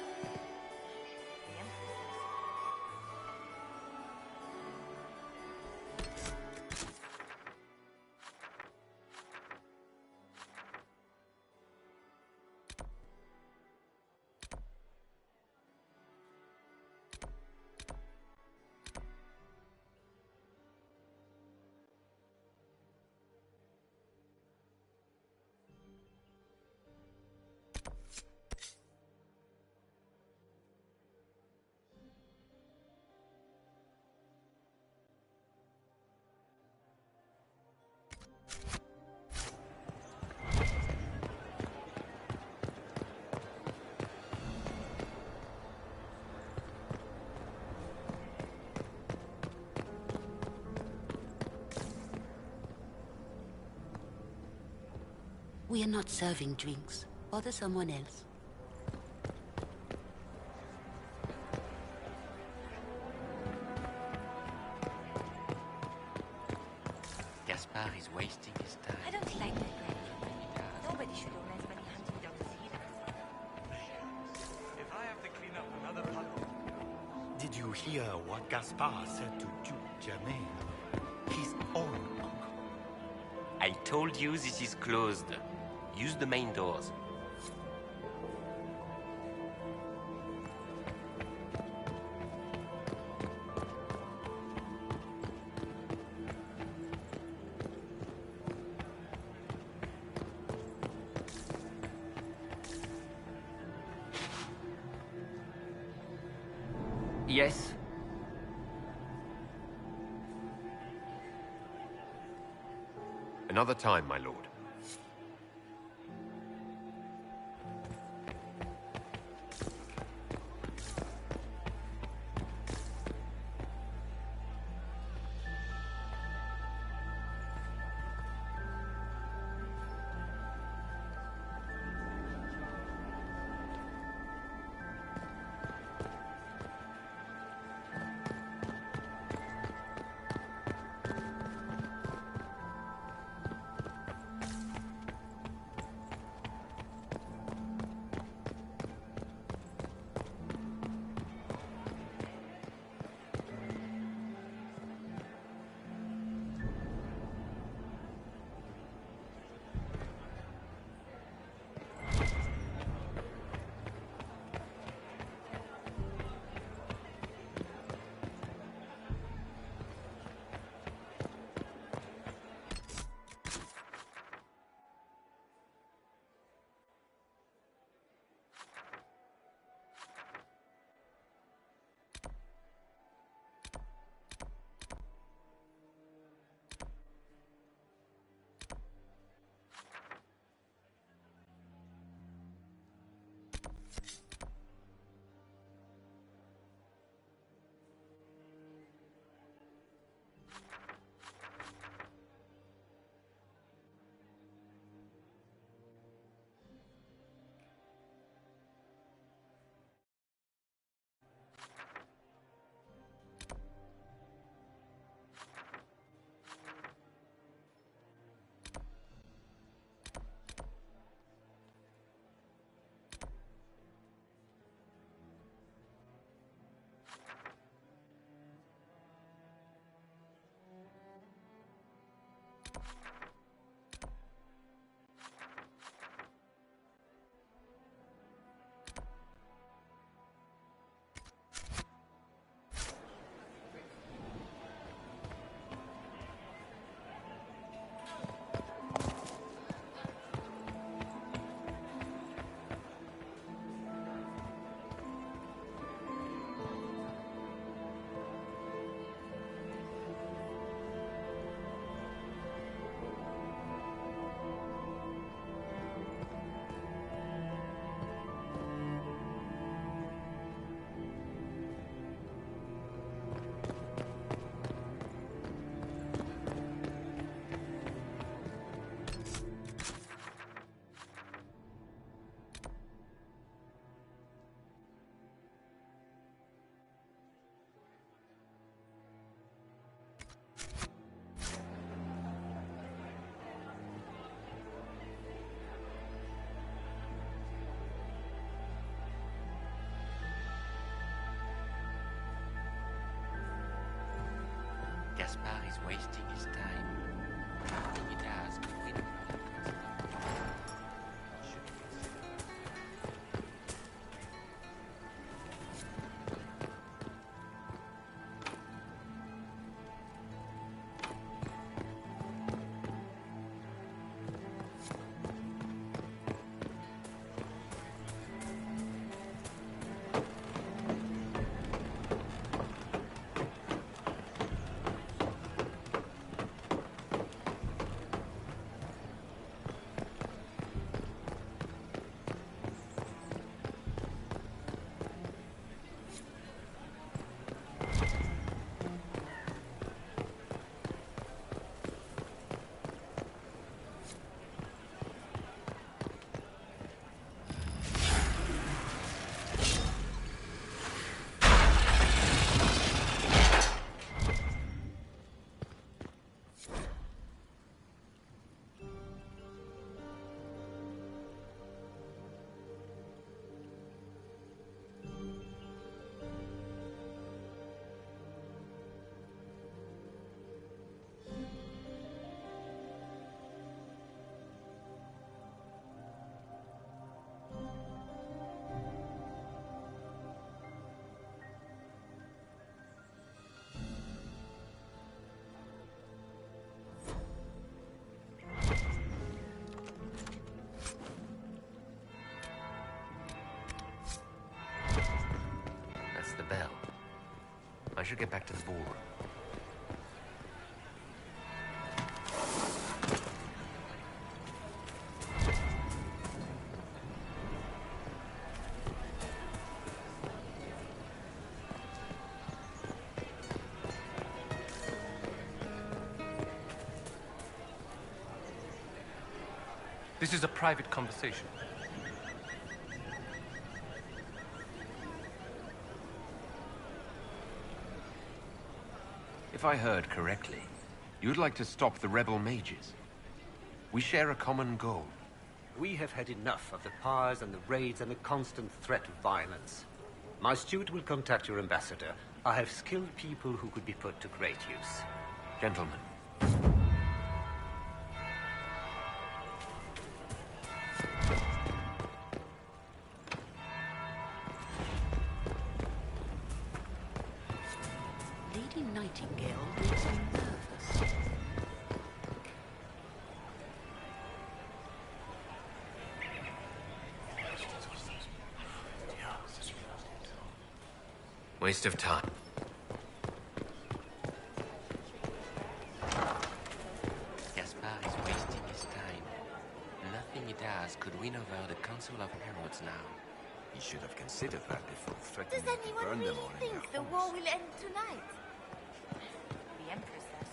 We are not serving drinks. Bother someone else. Gaspard is wasting his time. I don't like that guy. Nobody should owe less money hunting down the heathens. If I have to clean up another puddle. Did you hear what Gaspard said to Duke Germain? His own uncle. I told you this is closed. Use the main doors. Yes? Another time, my lord. Gaspar is wasting his time. Nothing he does could win over the Council of Heralds. Should he consider? The bell. I should get back to the ballroom. This is a private conversation. If I heard correctly, you'd like to stop the rebel mages. We share a common goal. We have had enough of the pyres and the raids and the constant threat of violence. My steward will contact your ambassador. I have skilled people who could be put to great use. Gentlemen. Lady Nightingale makes me nervous. Waste of time. Gaspar is wasting his time. Nothing he does could win over the Council of Heralds now. He should have considered that before threatening Does to anyone burn really them all in their think the homes. war will end tonight? The Empress says.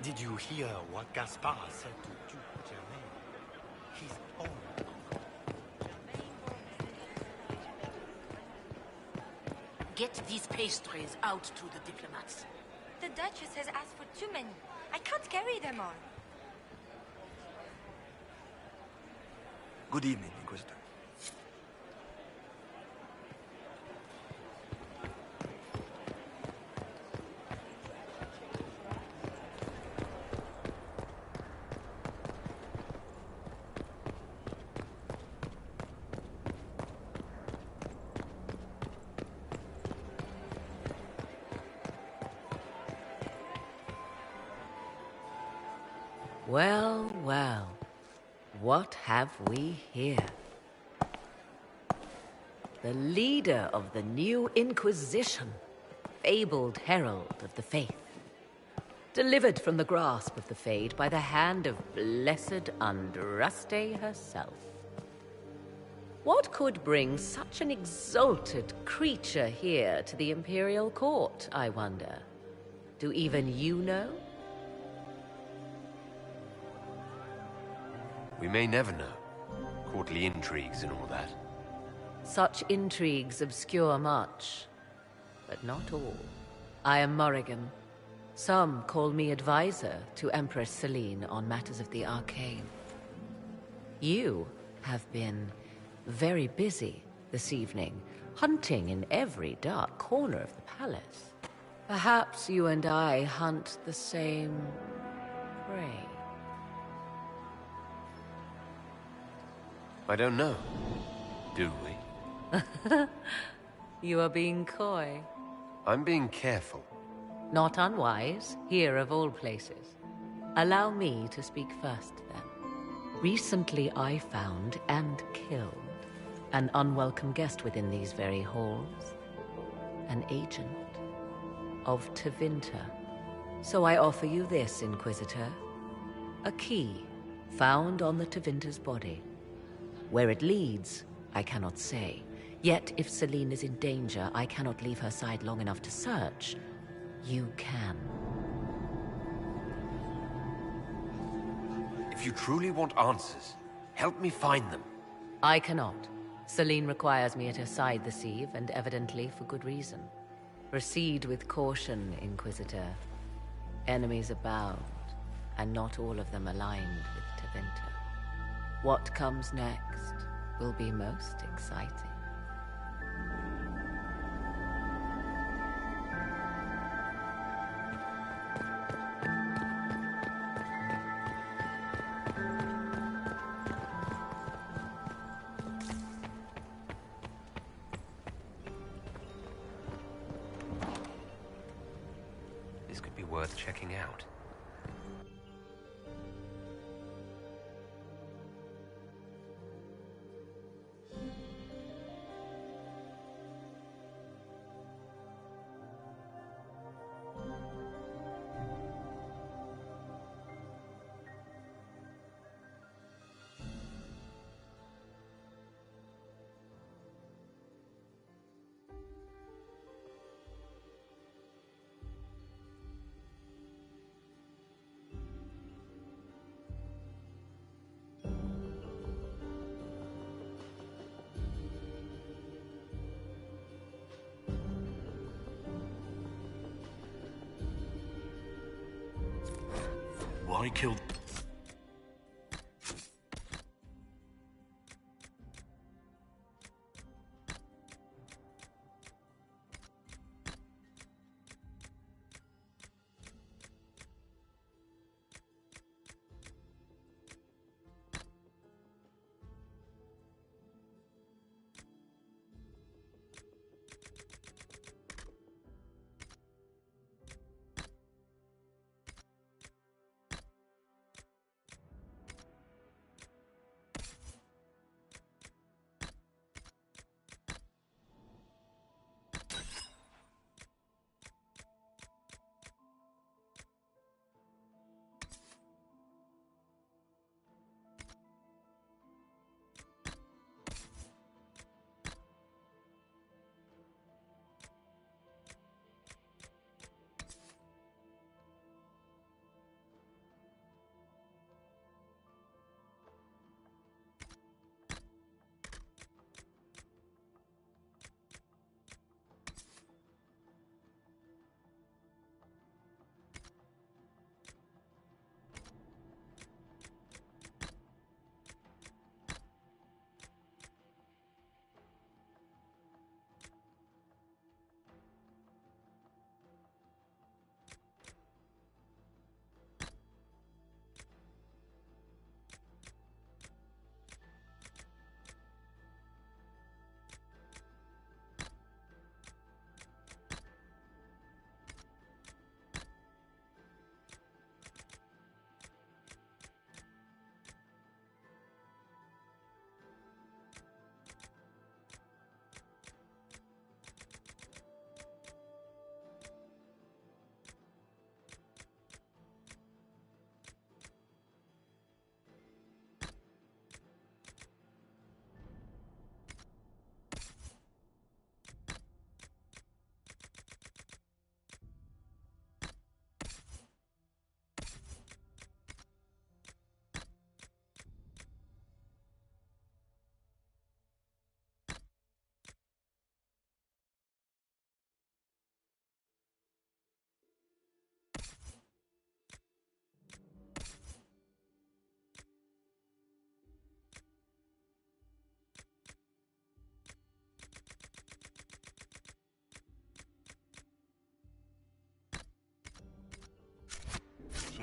Did you hear what Gaspar said to Duke Germain? His own uncle. Get these pastries out to the diplomats. The Duchess has asked for too many. I can't carry them all. Good evening, Inquisitor. Well, well. What have we here? The leader of the new Inquisition, fabled herald of the faith. Delivered from the grasp of the Fade by the hand of blessed Andraste herself. What could bring such an exalted creature here to the Imperial Court, I wonder? Do even you know? We may never know. Courtly intrigues and all that. Such intrigues obscure much, but not all. I am Morrigan, Some call me advisor to Empress Celine on matters of the arcane. You have been very busy this evening, hunting in every dark corner of the palace. Perhaps you and I hunt the same prey. I don't know. Do we? You are being coy. I'm being careful. Not unwise, here of all places. Allow me to speak first, then. Recently I found and killed an unwelcome guest within these very halls. An agent of Tevinter. So I offer you this, Inquisitor. A key found on the Tevinter's body. Where it leads, I cannot say. Yet if Celine is in danger, I cannot leave her side long enough to search. You can. If you truly want answers, help me find them. I cannot. Celine requires me at her side this eve, and evidently for good reason. Proceed with caution, Inquisitor. Enemies abound, and not all of them aligned with Tevinter. What comes next will be most exciting. This could be worth checking out. Why kill...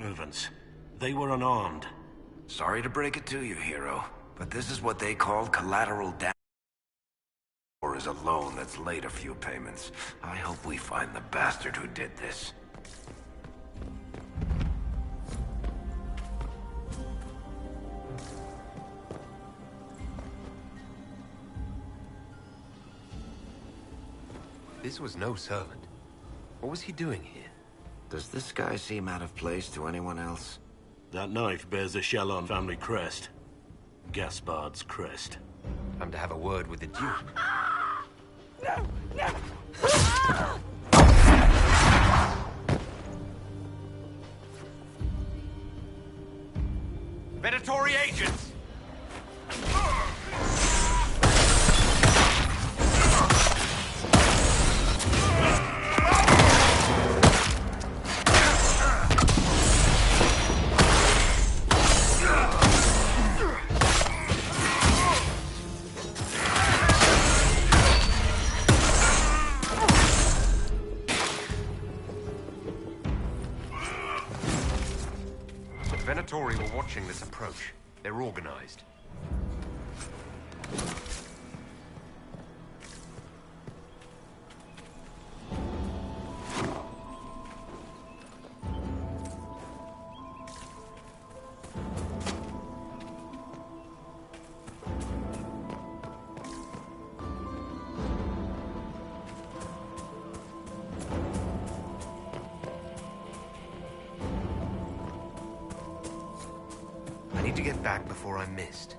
servants. They were unarmed. Sorry to break it to you, hero, but this is what they call collateral damage. Or is a loan that's late a few payments. I hope we find the bastard who did this. This was no servant. What was he doing here? Does this guy seem out of place to anyone else? That knife bears a Shallon family crest. Gaspard's crest. Time to have a word with the Duke. No! No! Venatori agents! Venatori were watching this approach. They're organized. I need to get back before I'm missed.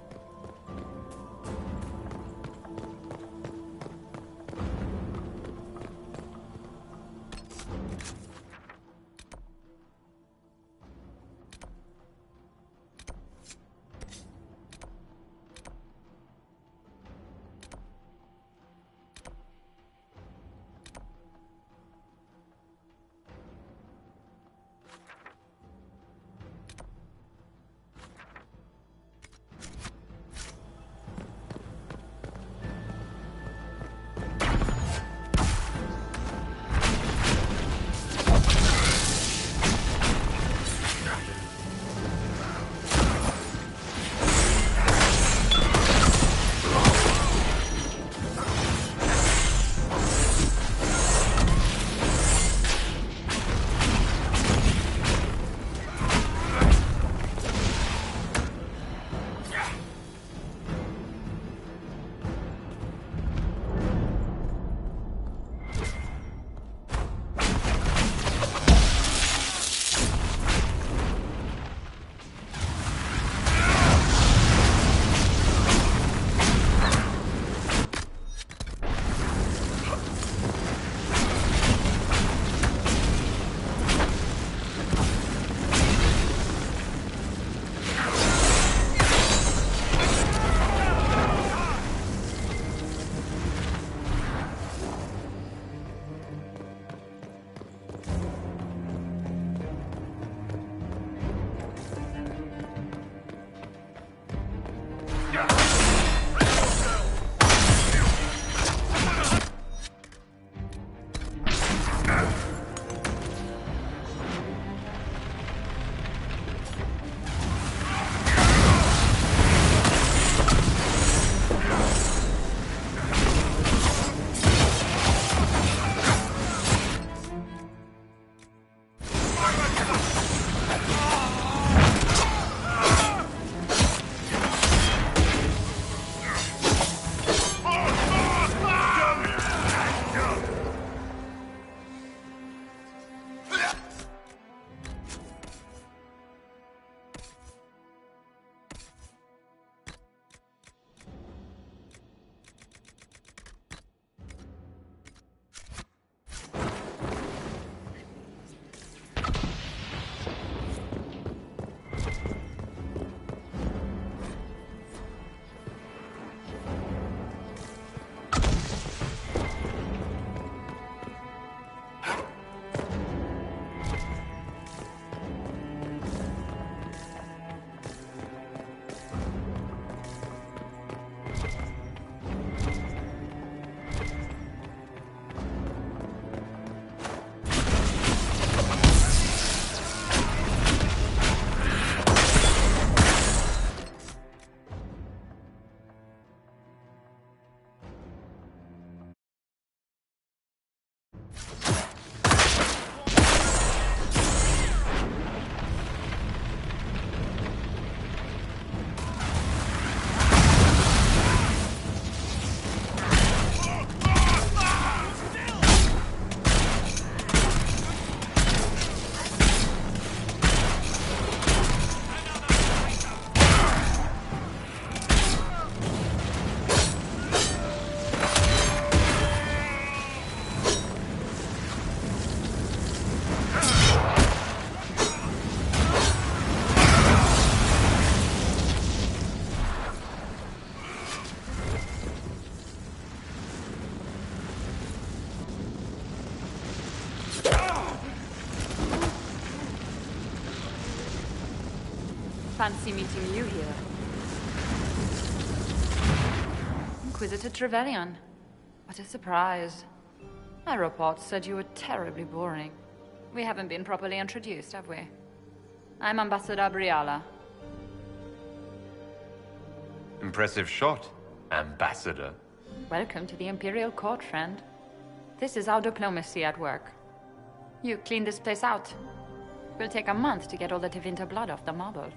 Fancy meeting you here. Inquisitor Trevelyan. What a surprise. My report said you were terribly boring. We haven't been properly introduced, have we? I'm Ambassador Briala. Impressive shot, Ambassador. Welcome to the Imperial Court, friend. This is our diplomacy at work. You clean this place out. It will take a month to get all the Tevinter blood off the marble.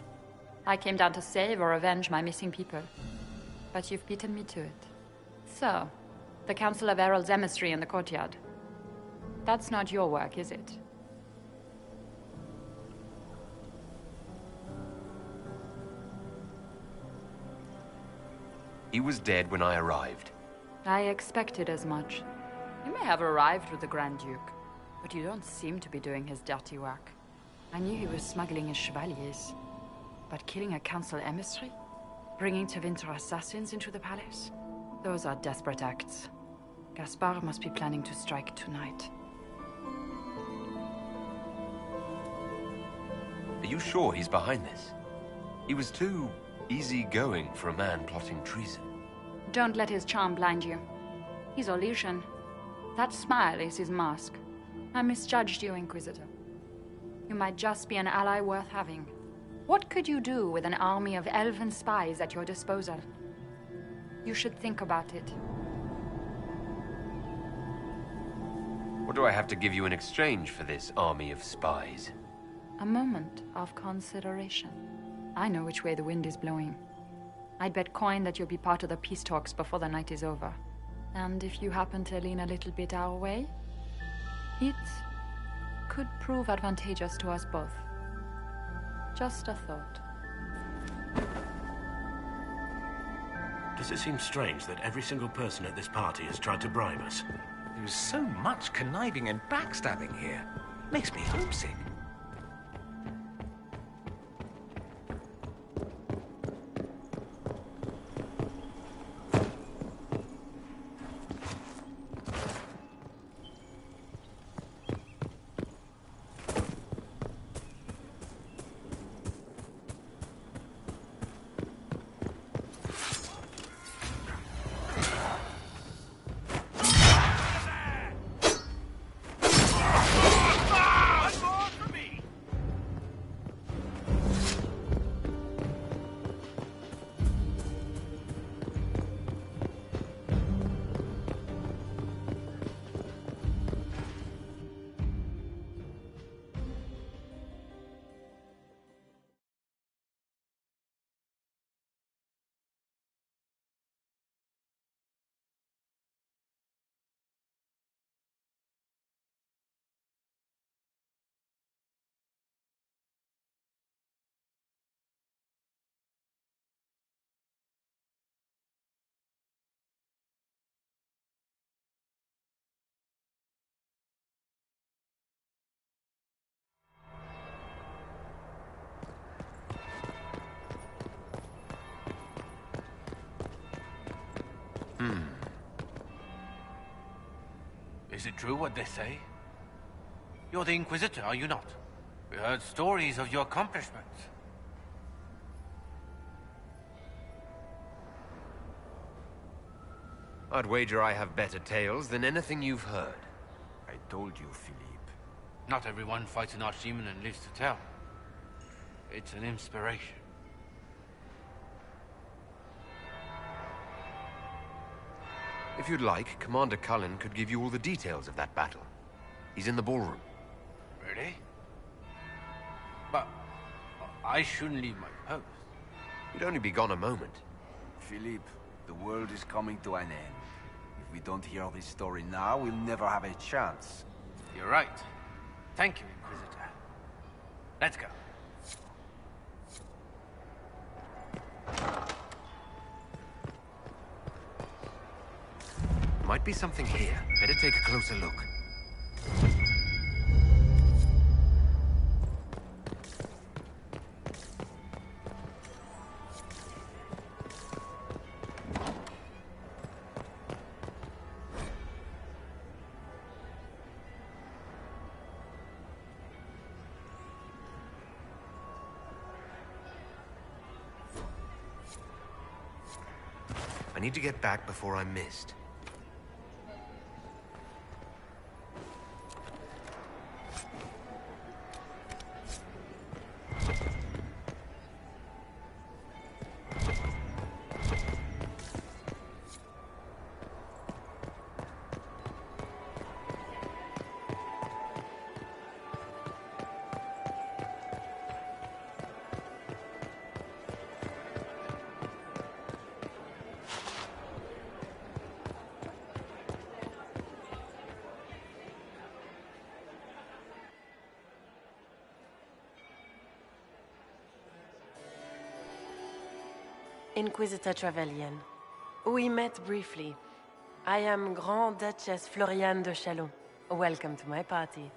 I came down to save or avenge my missing people. But you've beaten me to it. So, the Council of Herald's emissary in the courtyard. That's not your work, is it? He was dead when I arrived. I expected as much. You may have arrived with the Grand Duke, but you don't seem to be doing his dirty work. I knew he was smuggling his chevaliers. But killing a council emissary? Bringing Tevinter assassins into the palace? Those are desperate acts. Gaspard must be planning to strike tonight. Are you sure he's behind this? He was too easygoing for a man plotting treason. Don't let his charm blind you. He's Orlesian. That smile is his mask. I misjudged you, Inquisitor. You might just be an ally worth having. What could you do with an army of elven spies at your disposal? You should think about it. What do I have to give you in exchange for this army of spies? A moment of consideration. I know which way the wind is blowing. I'd bet coin that you'll be part of the peace talks before the night is over. And if you happen to lean a little bit our way, it could prove advantageous to us both. Just a thought. Does it seem strange that every single person at this party has tried to bribe us? There's so much conniving and backstabbing here. Makes me homesick. Is it true what they say? You're the Inquisitor, are you not? We heard stories of your accomplishments. I'd wager I have better tales than anything you've heard. I told you, Philippe. Not everyone fights an archdemon and lives to tell. It's an inspiration. If you'd like, Commander Cullen could give you all the details of that battle. He's in the ballroom. Really? But I shouldn't leave my post. You'd only be gone a moment. Philippe, the world is coming to an end. If we don't hear this story now, we'll never have a chance. You're right. Thank you, Inquisitor. Let's go. Might be something here. Better take a closer look. need to get back before I'm missed. Inquisitor Trevelyan. We met briefly. I am Grand Duchess Floriane de Chalon. Welcome to my party.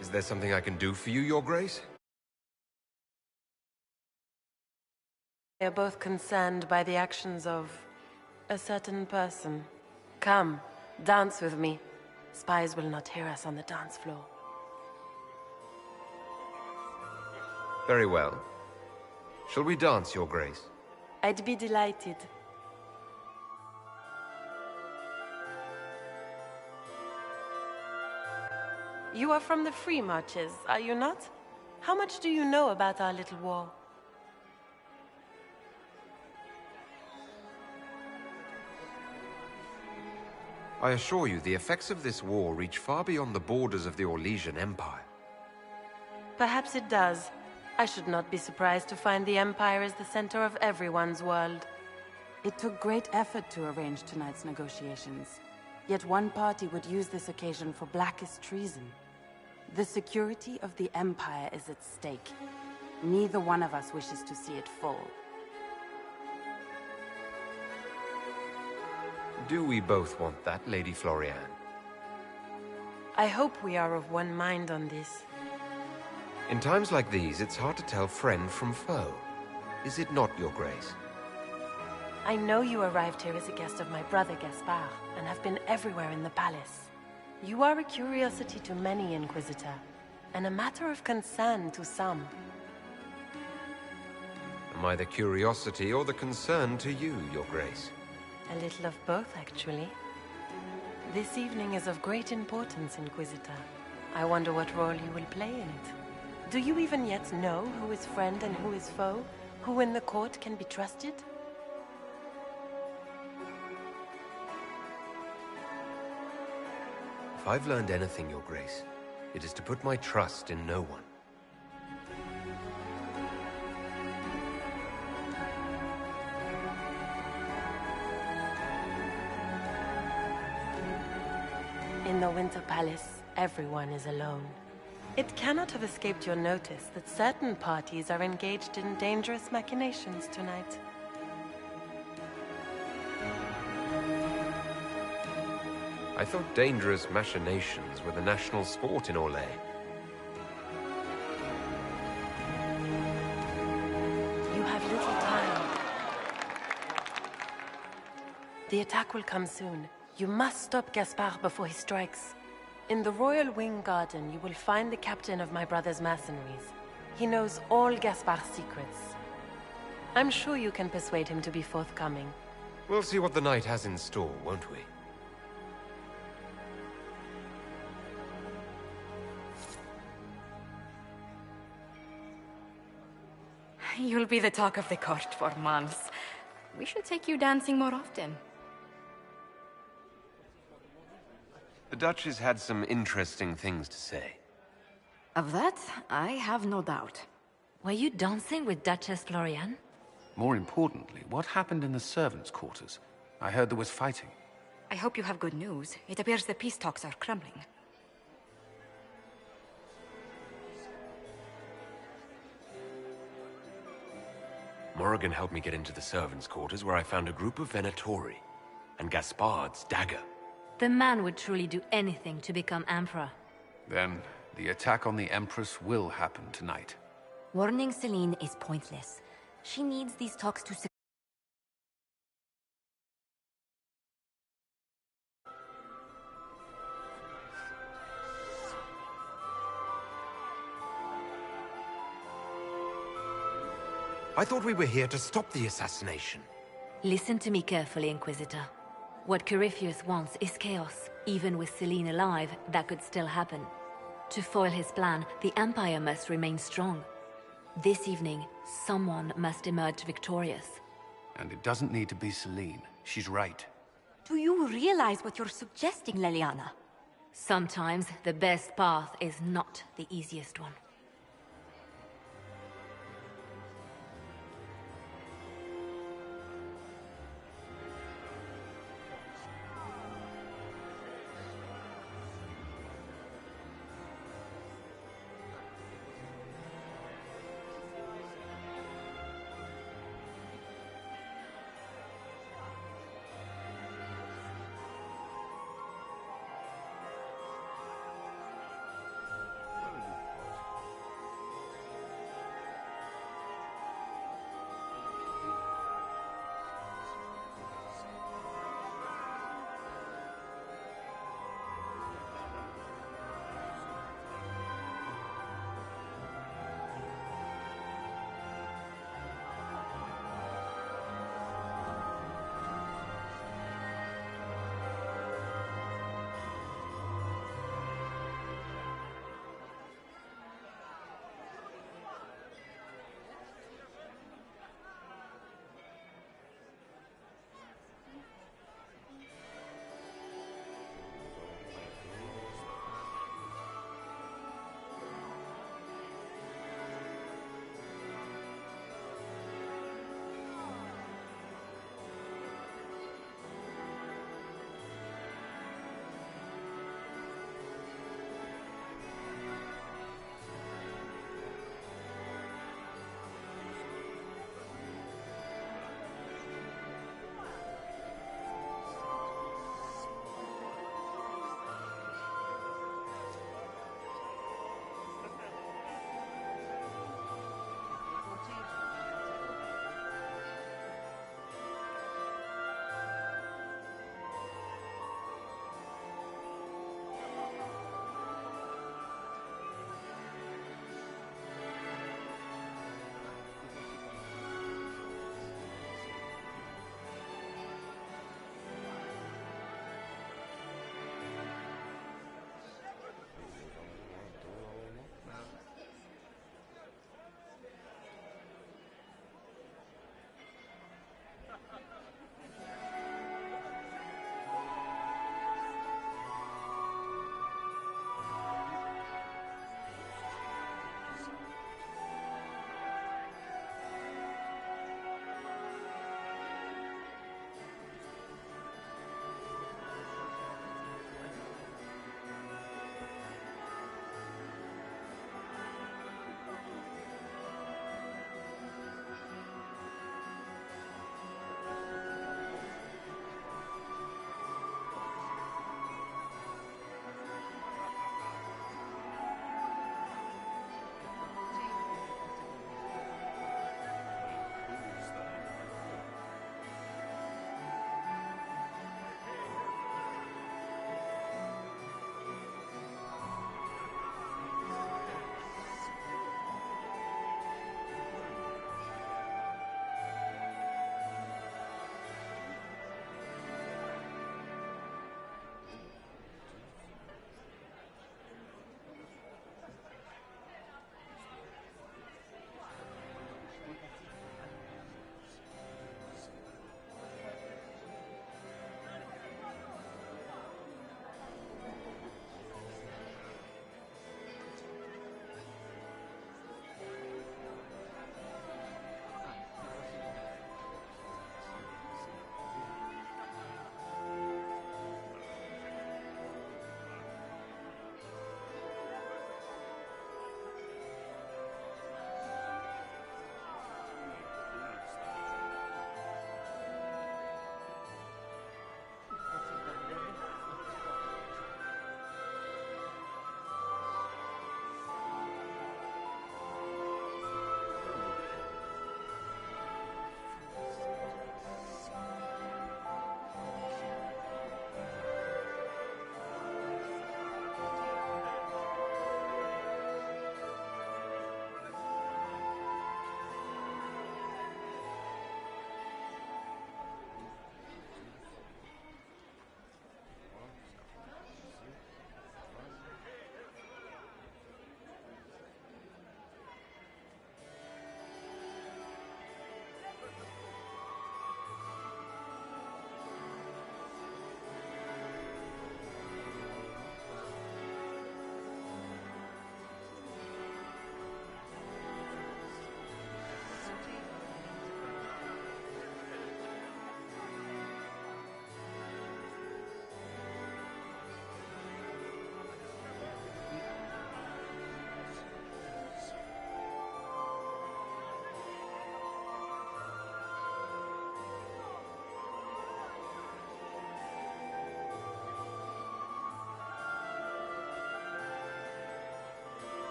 Is there something I can do for you, Your Grace? We are both concerned by the actions of a certain person. Come, dance with me. Spies will not hear us on the dance floor. Very well. Shall we dance, Your Grace? I'd be delighted. You are from the Free Marches, are you not? How much do you know about our little war? I assure you, the effects of this war reach far beyond the borders of the Orlesian Empire. Perhaps it does. I should not be surprised to find the Empire is the center of everyone's world. It took great effort to arrange tonight's negotiations. Yet one party would use this occasion for blackest treason. The security of the Empire is at stake. Neither one of us wishes to see it fall. Do we both want that, Lady Floriane? I hope we are of one mind on this. In times like these, it's hard to tell friend from foe. Is it not, Your Grace? I know you arrived here as a guest of my brother Gaspard, and have been everywhere in the palace. You are a curiosity to many, Inquisitor, and a matter of concern to some. Am I the curiosity or the concern to you, Your Grace? A little of both, actually. This evening is of great importance, Inquisitor. I wonder what role you will play in it. Do you even yet know who is friend and who is foe? Who in the court can be trusted? If I've learned anything, Your Grace, it is to put my trust in no one. In the Winter Palace, everyone is alone. It cannot have escaped your notice that certain parties are engaged in dangerous machinations tonight. I thought dangerous machinations were the national sport in Orlais. You have little time. The attack will come soon. You must stop Gaspard before he strikes. In the Royal Wing Garden, you will find the captain of my brother's mercenaries. He knows all Gaspard's secrets. I'm sure you can persuade him to be forthcoming. We'll see what the night has in store, won't we? You'll be the talk of the court for months. We should take you dancing more often. The Duchess had some interesting things to say. Of that, I have no doubt. Were you dancing with Duchess Floriane? More importantly, what happened in the servants' quarters? I heard there was fighting. I hope you have good news. It appears the peace talks are crumbling. Morrigan helped me get into the servants' quarters where I found a group of Venatori and Gaspard's dagger. The man would truly do anything to become Emperor. Then, the attack on the Empress will happen tonight. Warning Celine is pointless. She needs these talks to I thought we were here to stop the assassination. Listen to me carefully, Inquisitor. What Corypheus wants is chaos. Even with Celine alive, that could still happen. To foil his plan, the Empire must remain strong. This evening, someone must emerge victorious. And it doesn't need to be Celine. She's right. Do you realize what you're suggesting, Leliana? Sometimes the best path is not the easiest one.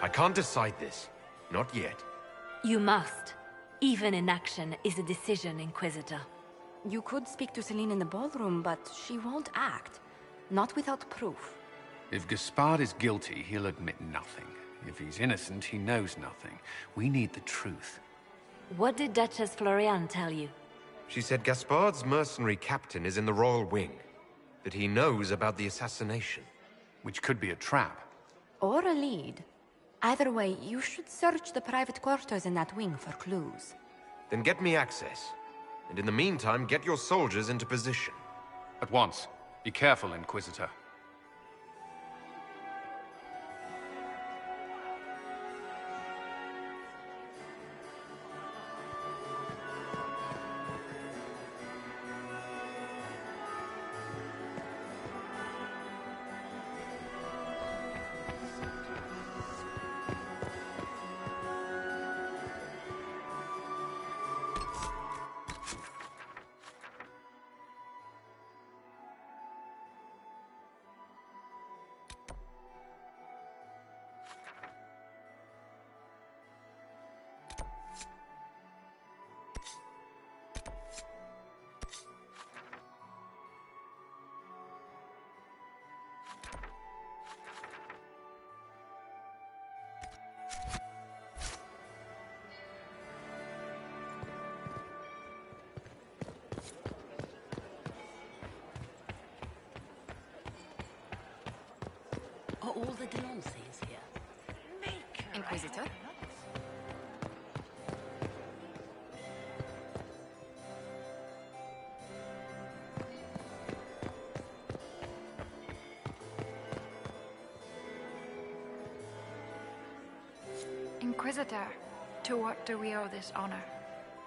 I can't decide this. Not yet. You must. Even inaction is a decision, Inquisitor. You could speak to Celine in the ballroom, but she won't act. Not without proof. If Gaspard is guilty, he'll admit nothing. If he's innocent, he knows nothing. We need the truth. What did Duchess Florian tell you? She said Gaspard's mercenary captain is in the Royal Wing. That he knows about the assassination. Which could be a trap. Or a lead. Either way, you should search the private quarters in that wing for clues. Then get me access. And in the meantime, get your soldiers into position. At once. Be careful, Inquisitor. Are all the Delancey's here? Inquisitor? Inquisitor, to what do we owe this honor?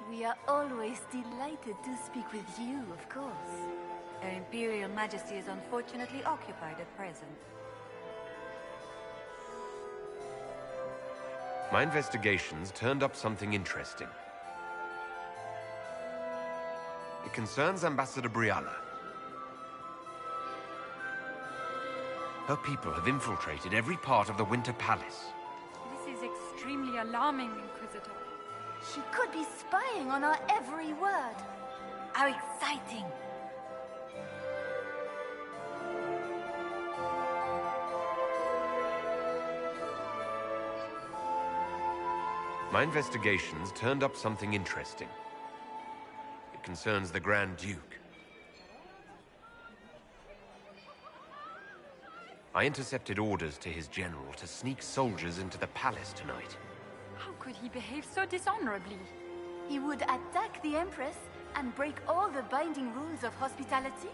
We are always delighted to speak with you, of course. Her Imperial Majesty is unfortunately occupied at present. My investigations turned up something interesting. It concerns Ambassador Briala. Her people have infiltrated every part of the Winter Palace. This is extremely alarming, Inquisitor. She could be spying on our every word. How exciting! My investigations turned up something interesting. It concerns the Grand Duke. I intercepted orders to his general to sneak soldiers into the palace tonight. How could he behave so dishonorably? He would attack the Empress and break all the binding rules of hospitality?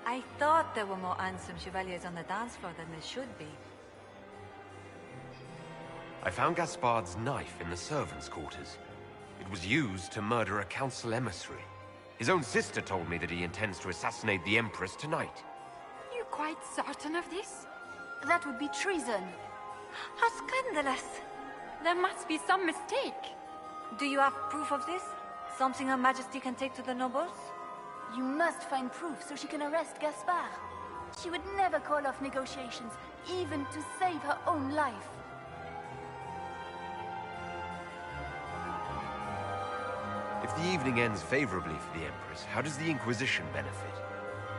I thought there were more handsome chevaliers on the dance floor than there should be. I found Gaspard's knife in the servants' quarters. It was used to murder a council emissary. His own sister told me that he intends to assassinate the Empress tonight. You quite certain of this? That would be treason. How scandalous! There must be some mistake. Do you have proof of this? Something Her Majesty can take to the nobles? You must find proof so she can arrest Gaspard. She would never call off negotiations, even to save her own life. If the evening ends favorably for the Empress, how does the Inquisition benefit?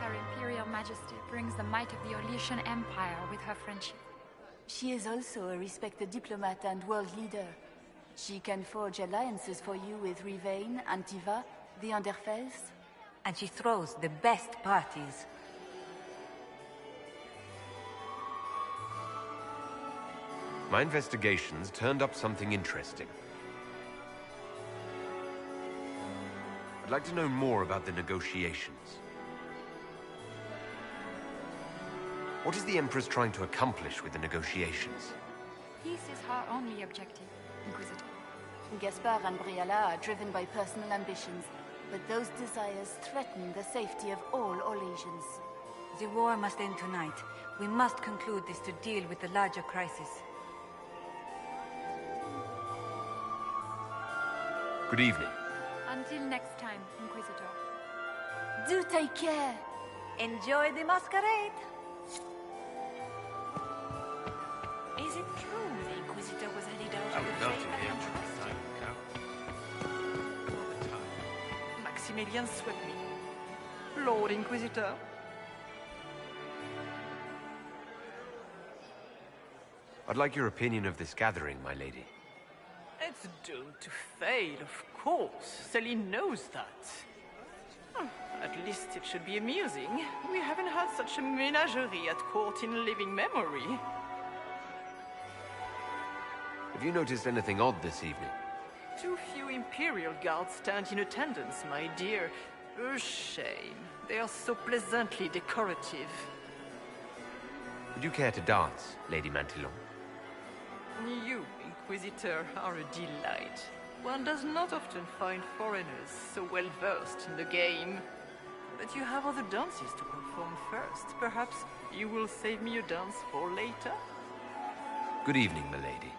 Her Imperial Majesty brings the might of the Orlesian Empire with her friendship. She is also a respected diplomat and world leader. She can forge alliances for you with Rivain, Antiva, the Underfels. And she throws the best parties. My investigations turned up something interesting. I'd like to know more about the negotiations. What is the Empress trying to accomplish with the negotiations? Peace is her only objective, Inquisitor. Gaspard and Briala are driven by personal ambitions, but those desires threaten the safety of all Orlesians. The war must end tonight. We must conclude this to deal with the larger crisis. Good evening. Until next time, Inquisitor. Do take care. Enjoy the masquerade. Is it true the Inquisition Inquisitor was headed out I on would the love to train hear by from entrance. the silent count. All the time. Maximilian swept me. Lord Inquisitor. I'd like your opinion of this gathering, my lady. It's doomed to fail, of course. Celine knows that. At least it should be amusing. We haven't had such a menagerie at court in living memory. Have you noticed anything odd this evening? Too few Imperial guards stand in attendance, my dear. A shame. They are so pleasantly decorative. Would you care to dance, Lady Mantillon? You, Inquisitor, are a delight. One does not often find foreigners so well versed in the game. But you have other dances to perform first. Perhaps you will save me a dance for later? Good evening, my lady.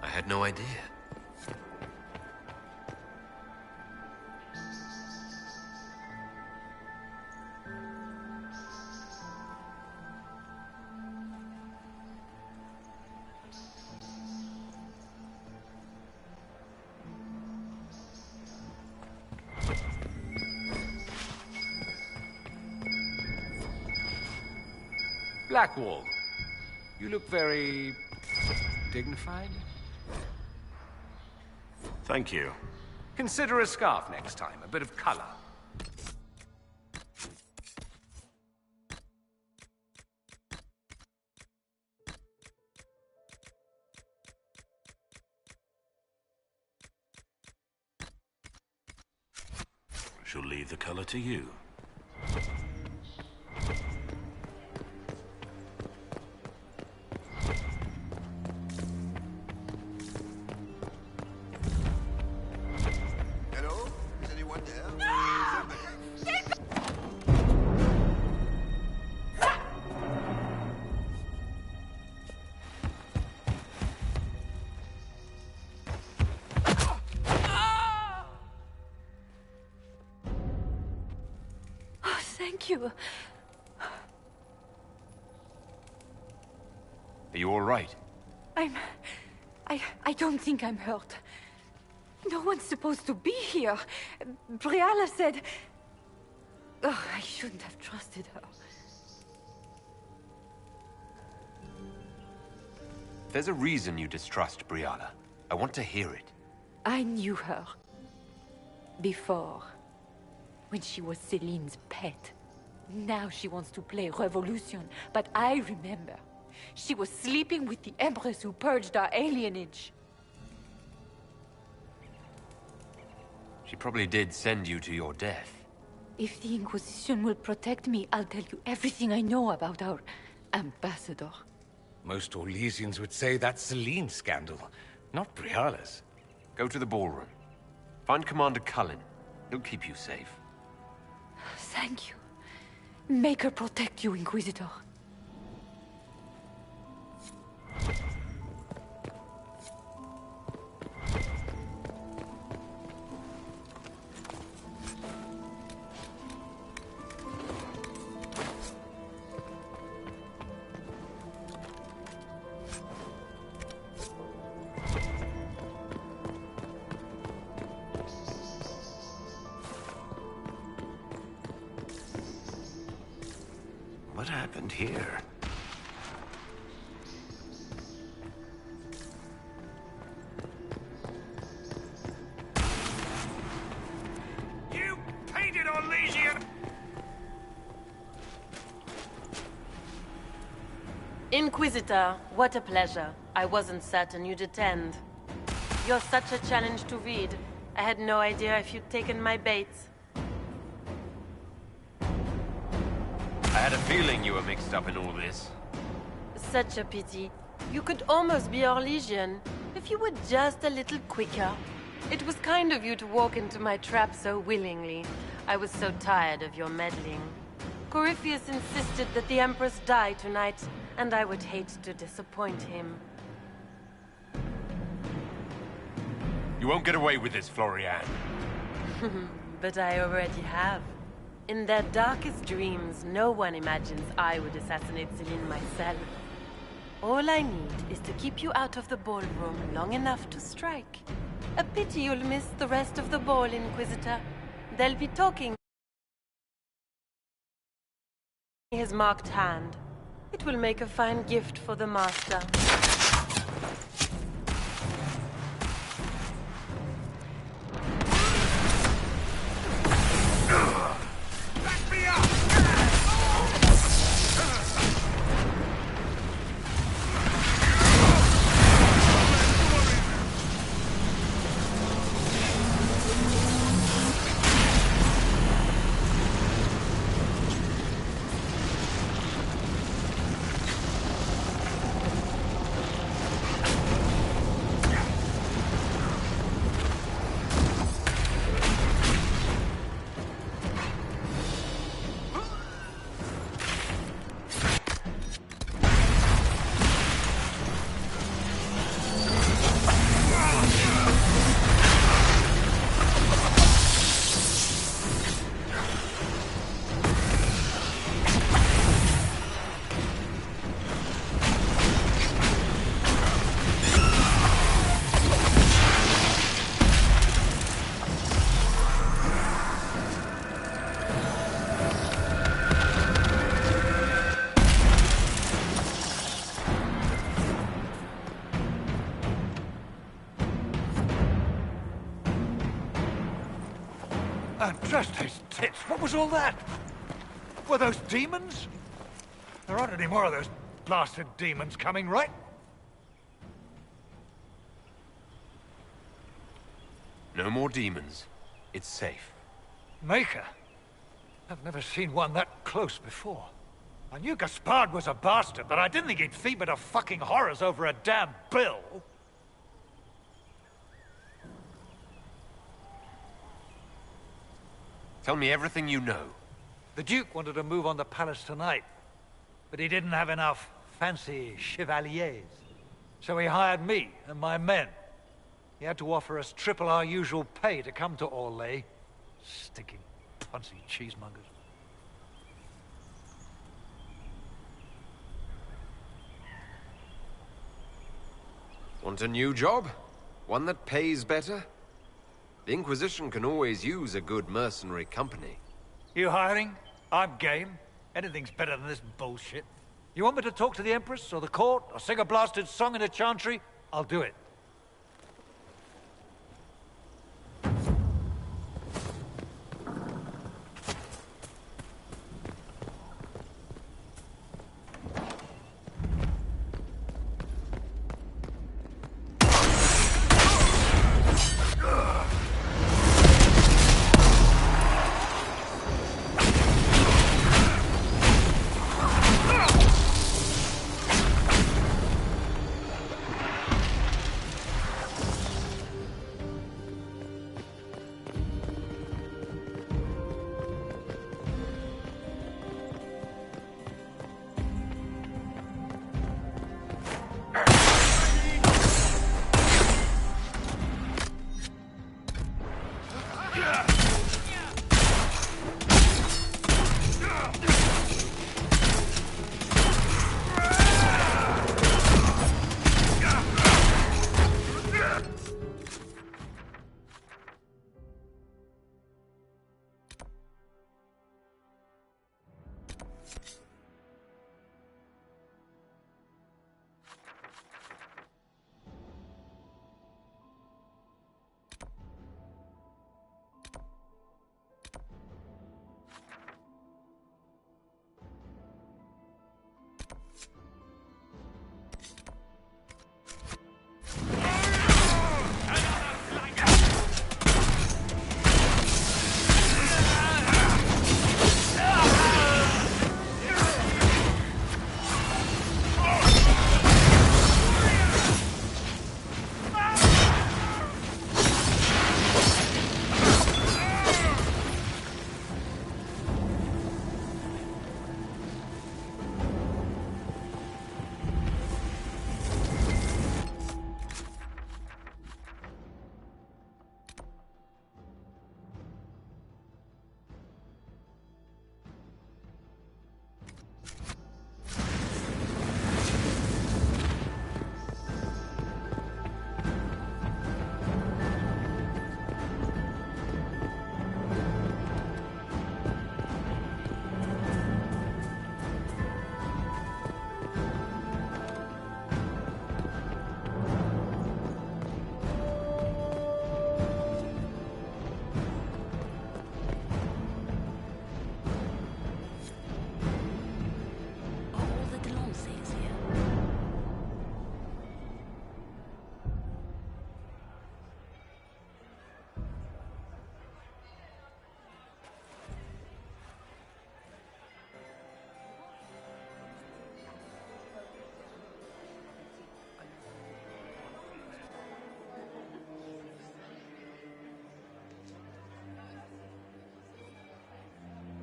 I had no idea. Blackwall, you look very dignified. Thank you. Consider a scarf next time, a bit of color. Shall leave the color to you. Thank you. Are you all right? I don't think I'm hurt. No one's supposed to be here. Briala said... Oh, I shouldn't have trusted her. There's a reason you distrust Brianna. I want to hear it. I knew her. Before. When she was Celine's pet. Now she wants to play Revolution, but I remember. She was sleeping with the Empress who purged our alienage. She probably did send you to your death. If the Inquisition will protect me, I'll tell you everything I know about our ambassador. Most Orlesians would say that's Celine's scandal, not Briala's. Go to the ballroom. Find Commander Cullen. He'll keep you safe. Thank you. Make her protect you, Inquisitor. What happened here? You painted Orlesian! Inquisitor, what a pleasure. I wasn't certain you'd attend. You're such a challenge to read. I had no idea if you'd taken my bait. I had a feeling you were mixed up in all this. Such a pity. You could almost be Orlesian, if you were just a little quicker. It was kind of you to walk into my trap so willingly. I was so tired of your meddling. Corypheus insisted that the Empress die tonight, and I would hate to disappoint him. You won't get away with this, Florian. But I already have. In their darkest dreams, no one imagines I would assassinate Celine myself. All I need is to keep you out of the ballroom long enough to strike. A pity you'll miss the rest of the ball, Inquisitor. They'll be talking. His marked hand. It will make a fine gift for the Master. Just his tits. What was all that? Were those demons? There aren't any more of those blasted demons coming, right? No more demons. It's safe. Maker? I've never seen one that close before. I knew Gaspard was a bastard, but I didn't think he'd feed to fucking horrors over a damn bill. Tell me everything you know. The Duke wanted to move on the palace tonight, but he didn't have enough fancy chevaliers. So he hired me and my men. He had to offer us triple our usual pay to come to Orlais. Stinking punsy cheesemongers. Want a new job? One that pays better? The Inquisition can always use a good mercenary company. You hiring? I'm game. Anything's better than this bullshit. You want me to talk to the Empress, or the court, or sing a blasted song in a chantry? I'll do it.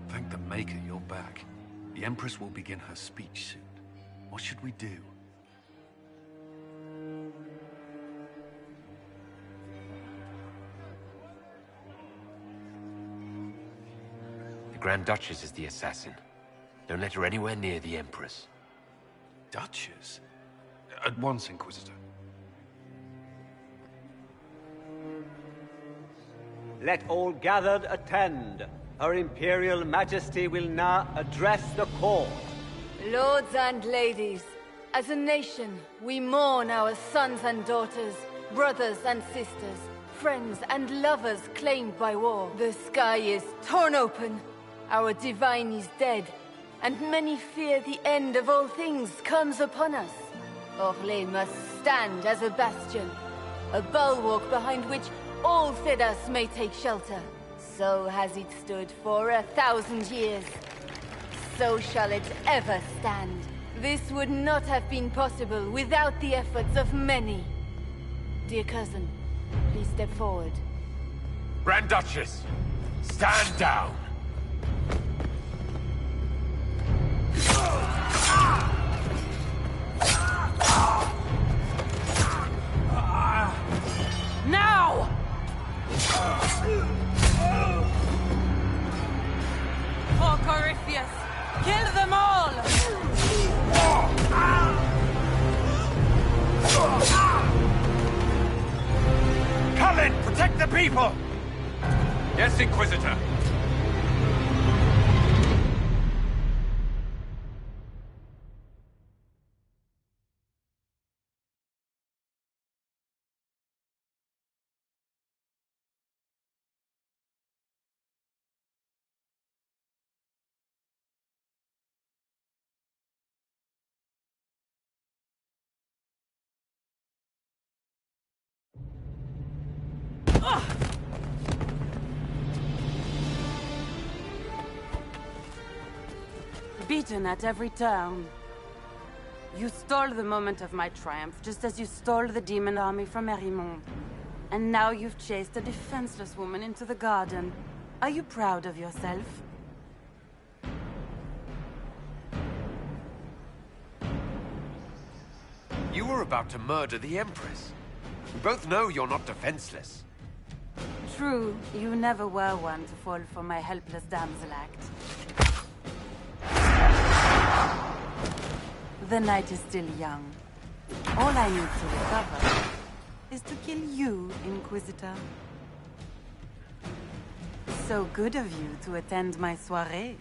Thank the Maker you're back. The Empress will begin her speech soon. What should we do? The Grand Duchess is the assassin. Don't let her anywhere near the Empress. Duchess? At once, Inquisitor. Let all gathered attend. Her Imperial Majesty will now address the court. Lords and ladies, as a nation, we mourn our sons and daughters, brothers and sisters, friends and lovers claimed by war. The sky is torn open, our divine is dead, and many fear the end of all things comes upon us. Orlais must stand as a bastion, a bulwark behind which all Thedas may take shelter. So has it stood for 1,000 years. So shall it ever stand. This would not have been possible without the efforts of many. Dear cousin, please step forward. Grand Duchess, stand down! Now! For Corypheus, kill them all! Cullen, protect the people! Yes, Inquisitor. beaten at every turn. You stole the moment of my triumph, just as you stole the demon army from Erimond. And now you've chased a defenseless woman into the garden. Are you proud of yourself? You were about to murder the Empress. We both know you're not defenseless. True, you never were one to fall for my helpless damsel act. The night is still young. All I need to recover is to kill you, Inquisitor. So good of you to attend my soirée.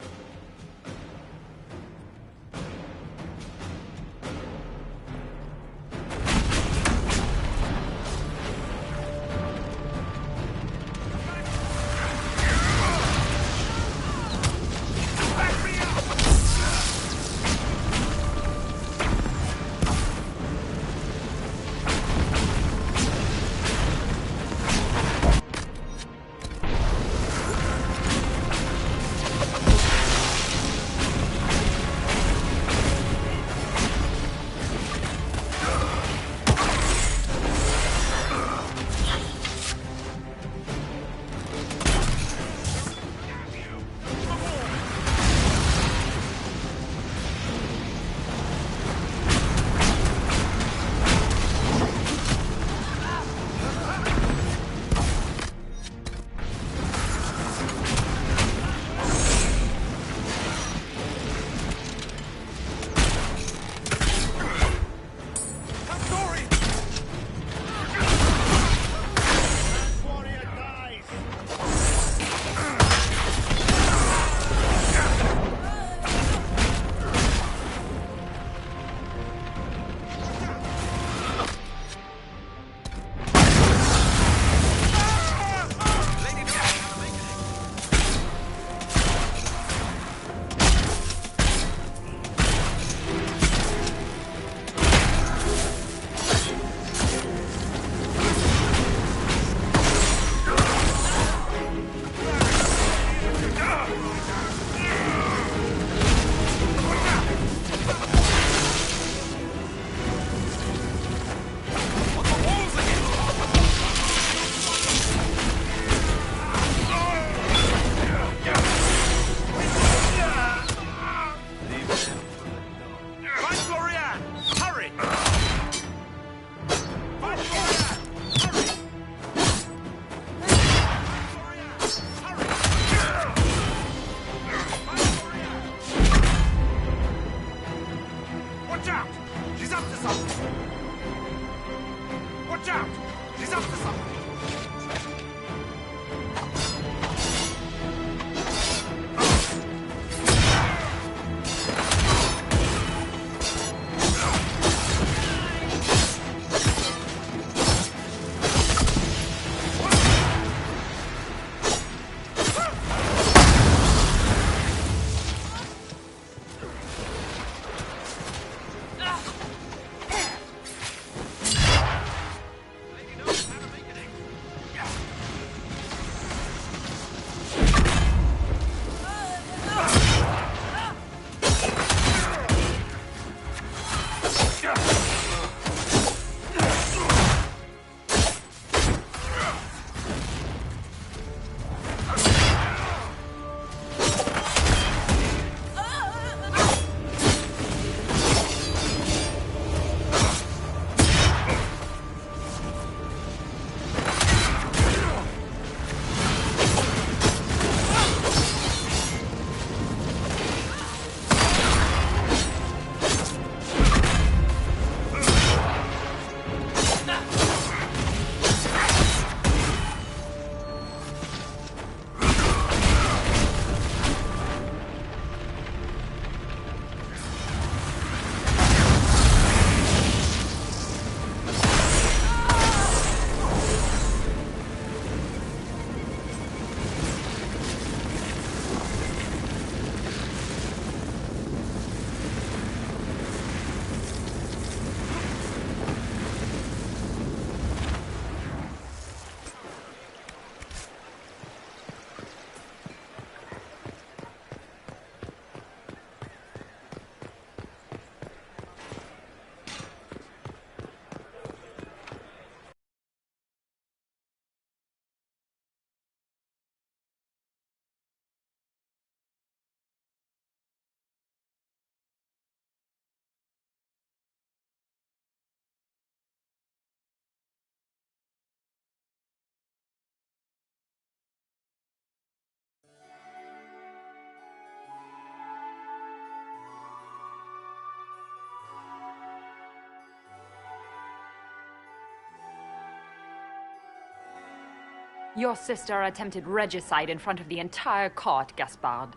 Your sister attempted regicide in front of the entire court, Gaspard.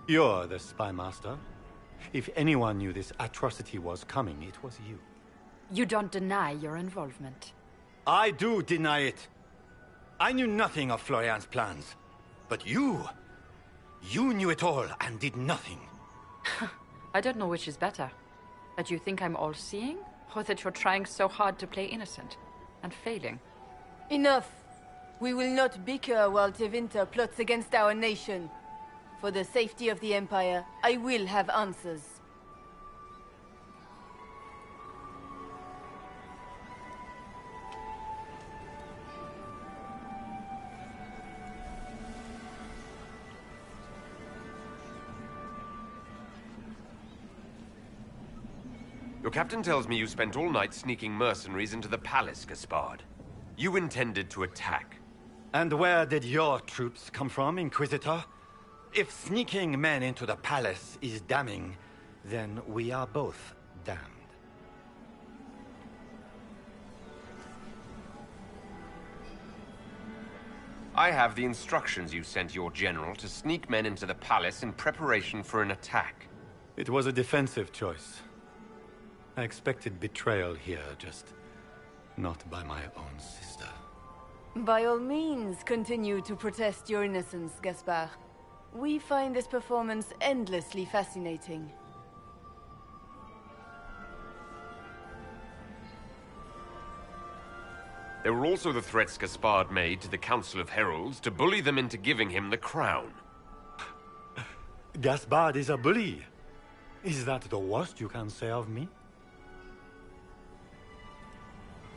You're the spy master. If anyone knew this atrocity was coming, it was you. You don't deny your involvement. I do deny it. I knew nothing of Florian's plans. But you knew it all and did nothing. I don't know which is better. That you think I'm all-seeing, or that you're trying so hard to play innocent and failing. Enough. We will not bicker while Tevinter plots against our nation. For the safety of the Empire, I will have answers. Your captain tells me you spent all night sneaking mercenaries into the palace, Gaspard. You intended to attack. And where did your troops come from, Inquisitor? If sneaking men into the palace is damning, then we are both damned. I have the instructions you sent your general to sneak men into the palace in preparation for an attack. It was a defensive choice. I expected betrayal here, just not by my own sister. By all means, continue to protest your innocence, Gaspard. We find this performance endlessly fascinating. There were also the threats Gaspard made to the Council of Heralds to bully them into giving him the crown. Gaspard is a bully. Is that the worst you can say of me?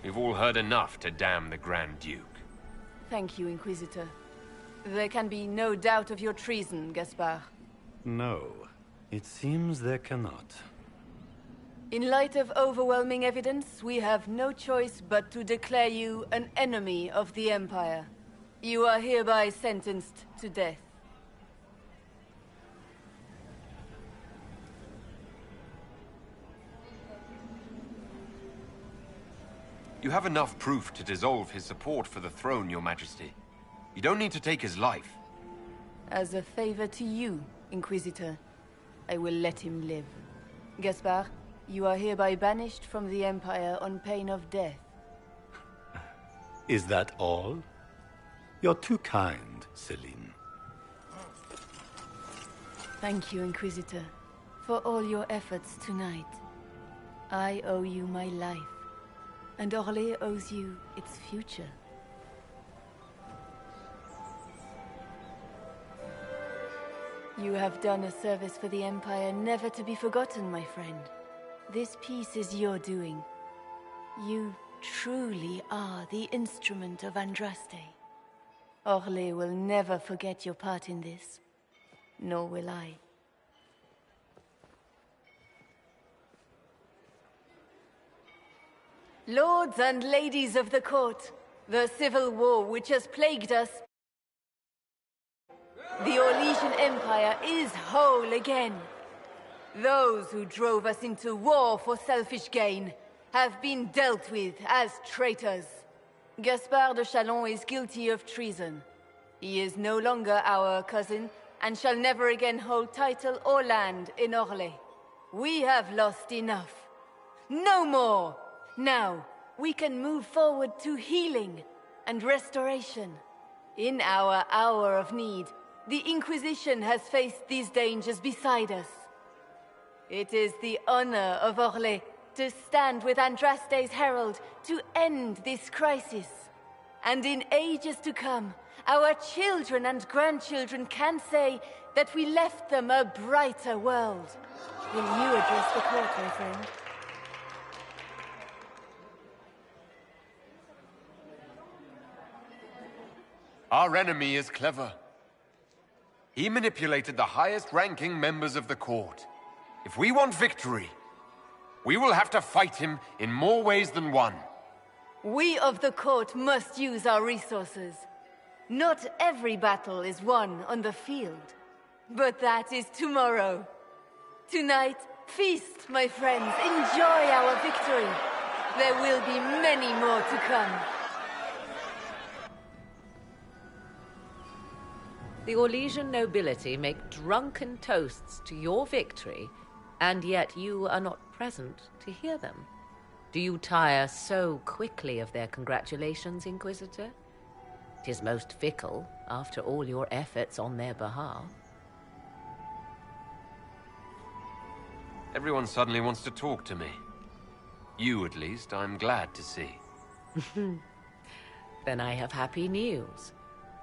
We've all heard enough to damn the Grand Duke. Thank you, Inquisitor. There can be no doubt of your treason, Gaspard. No, it seems there cannot. In light of overwhelming evidence, we have no choice but to declare you an enemy of the Empire. You are hereby sentenced to death. You have enough proof to dissolve his support for the throne, Your Majesty. You don't need to take his life. As a favor to you, Inquisitor, I will let him live. Gaspard, you are hereby banished from the Empire on pain of death. Is that all? You're too kind, Celine. Thank you, Inquisitor, for all your efforts tonight. I owe you my life, and Orlais owes you its future. You have done a service for the Empire never to be forgotten, my friend. This piece is your doing. You truly are the instrument of Andraste. Orlais will never forget your part in this, nor will I. Lords and ladies of the court, the civil war which has plagued us, the Orlesian Empire is whole again. Those who drove us into war for selfish gain have been dealt with as traitors. Gaspard de Chalon is guilty of treason. He is no longer our cousin and shall never again hold title or land in Orlais. We have lost enough. No more! Now, we can move forward to healing and restoration. In our hour of need, the Inquisition has faced these dangers beside us. It is the honor of Orlais to stand with Andraste's herald to end this crisis. And in ages to come, our children and grandchildren can say that we left them a brighter world. Will you address the court, my friend? Our enemy is clever. He manipulated the highest-ranking members of the court. If we want victory, we will have to fight him in more ways than one. We of the court must use our resources. Not every battle is won on the field, but that is tomorrow. Tonight, feast, my friends. Enjoy our victory. There will be many more to come. The Orlesian nobility make drunken toasts to your victory, and yet you are not present to hear them. Do you tire so quickly of their congratulations, Inquisitor? 'Tis most fickle, after all your efforts on their behalf. Everyone suddenly wants to talk to me. You, at least, I'm glad to see. Then I have happy news,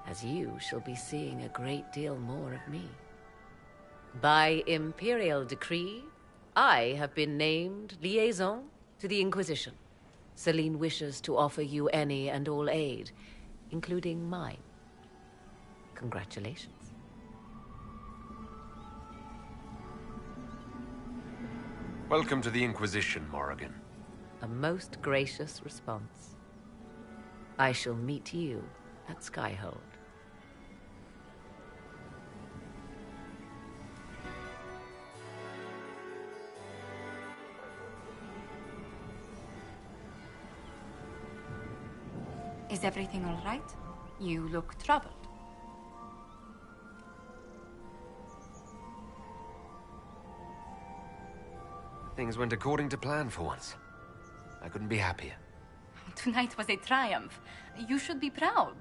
as you shall be seeing a great deal more of me. By imperial decree, I have been named liaison to the Inquisition. Celine wishes to offer you any and all aid, including mine. Congratulations. Welcome to the Inquisition, Morrigan. A most gracious response. I shall meet you at Skyhold. Is everything all right? You look troubled. Things went according to plan for once. I couldn't be happier. Tonight was a triumph. You should be proud.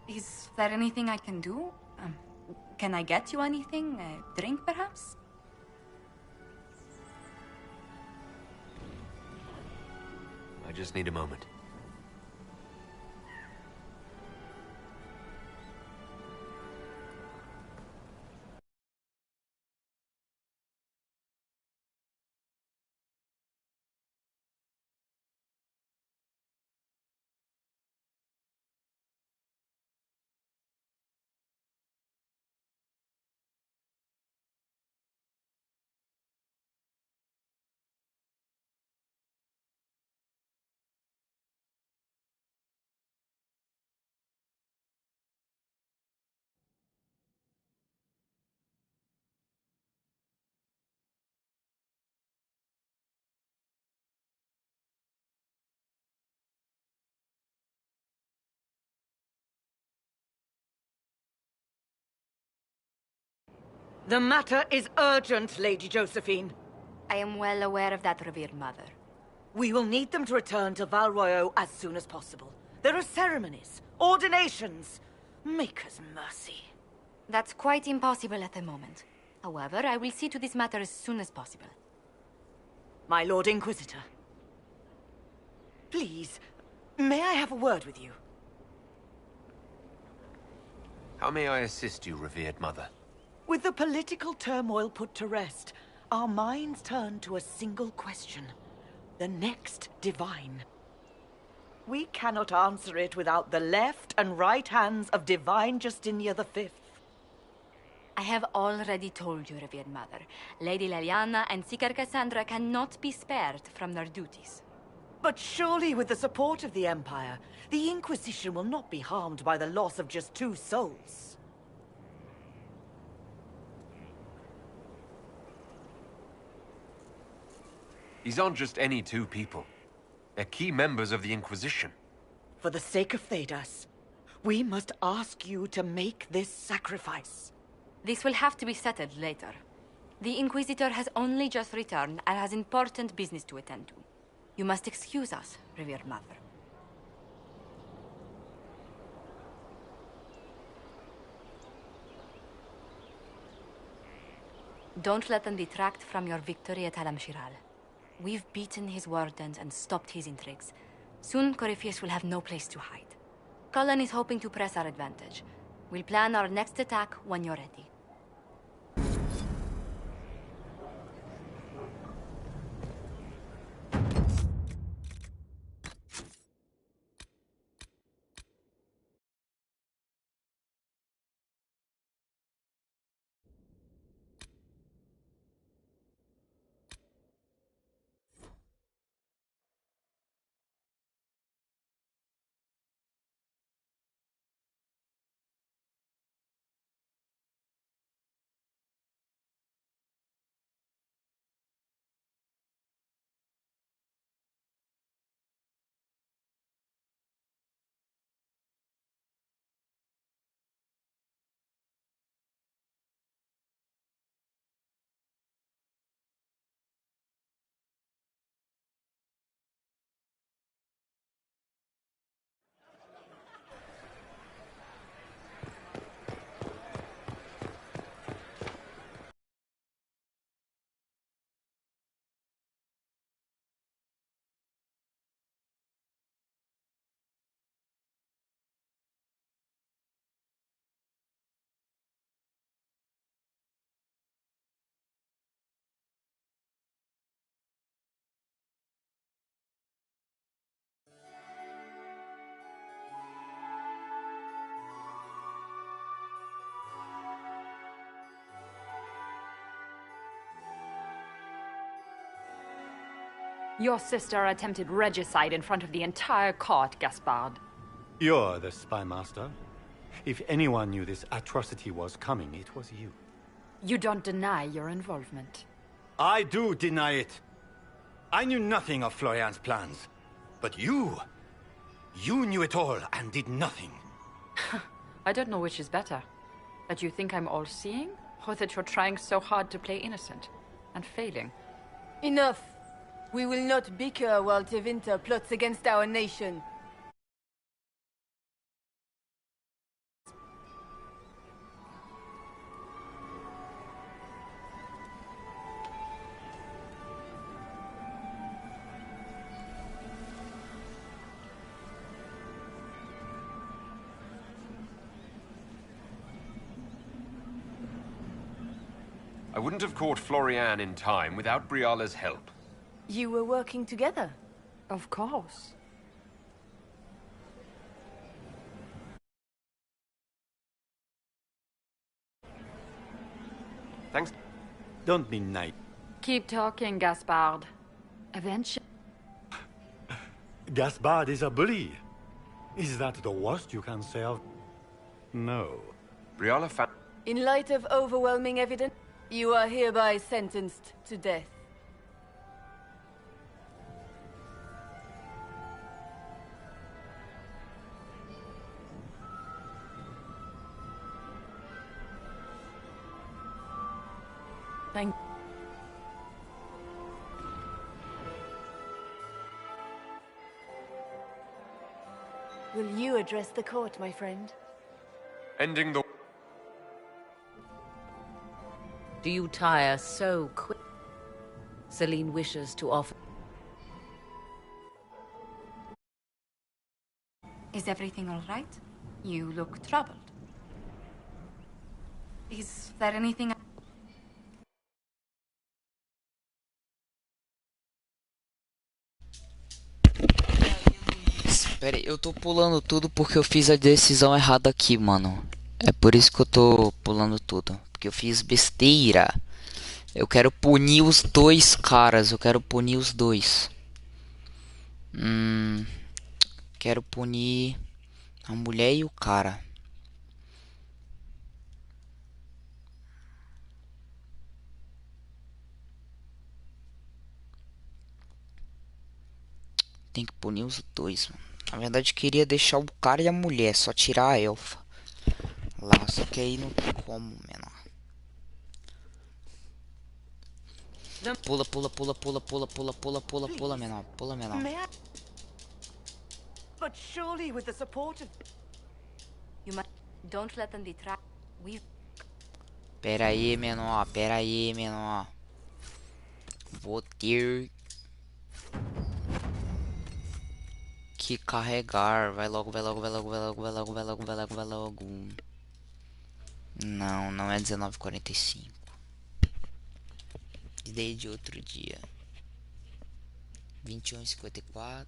Is there anything I can do? Can I get you anything? A drink, perhaps? I just need a moment. The matter is urgent, Lady Josephine. I am well aware of that, revered mother. We will need them to return to Val Royeaux as soon as possible. There are ceremonies, ordinations. Make us mercy. That's quite impossible at the moment. However, I will see to this matter as soon as possible. My Lord Inquisitor. Please, may I have a word with you? How may I assist you, revered mother? With the political turmoil put to rest, our minds turn to a single question. The next divine. We cannot answer it without the left and right hands of Divine Justinia V. I have already told you, revered mother. Lady Leliana and Seeker Cassandra cannot be spared from their duties. But surely with the support of the Empire, the Inquisition will not be harmed by the loss of just 2 souls. These aren't just any 2 people. They're key members of the Inquisition. For the sake of Thedas, we must ask you to make this sacrifice. This will have to be settled later. The Inquisitor has only just returned and has important business to attend to. You must excuse us, revered mother. Don't let them detract from your victory at Alam-Shiral. We've beaten his wardens and stopped his intrigues. Soon, Corypheus will have no place to hide. Cullen is hoping to press our advantage. We'll plan our next attack when you're ready. Your sister attempted regicide in front of the entire court, Gaspard. You're the spy master. If anyone knew this atrocity was coming, it was you. You don't deny your involvement. I do deny it. I knew nothing of Florian's plans. But you knew it all and did nothing. I don't know which is better. That you think I'm all-seeing, or that you're trying so hard to play innocent and failing. Enough. We will not bicker while Tevinter plots against our nation. I wouldn't have caught Florian in time without Briala's help. You were working together? Of course. Thanks. Don't be nice. Keep talking, Gaspard. Eventually... Gaspard is a bully. Is that the worst you can say of... No. Briala found... In light of overwhelming evidence, you are hereby sentenced to death. Thank you. Will you address the court, my friend? Ending the... Do you tire so quick? Celine wishes to offer... Is everything all right? You look troubled. Is there anything... Pera aí, eu tô pulando tudo porque eu fiz a decisão errada aqui, mano. É por isso que eu tô pulando tudo. Porque eu fiz besteira. Eu quero punir os dois caras. Eu quero punir os dois. Quero punir a mulher e o cara. Tem que punir os dois, mano. Na verdade, eu queria deixar o cara e a mulher. Só tirar a elfa. Lá, só que aí não tem como, menor. Pula, pula, pula, pula, pula, pula, pula, pula, pula, menor. Pula, menor. But surely with the support of... You must... Don't let them detract. We... Pera aí, menor. Pera aí, menor. Vou ter... que carregar. Vai logo, vai logo, vai logo, vai logo, vai logo, vai logo, vai logo, vai logo. Não, não é 19h45. Desde outro dia. 21h54.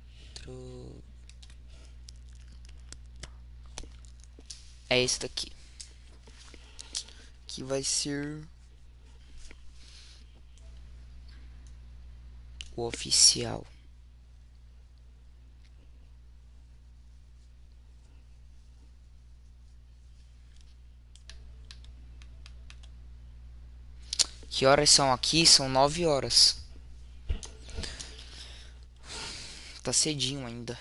É esse daqui. Que vai ser o oficial. Que horas são aqui? São 9 horas. Tá cedinho ainda.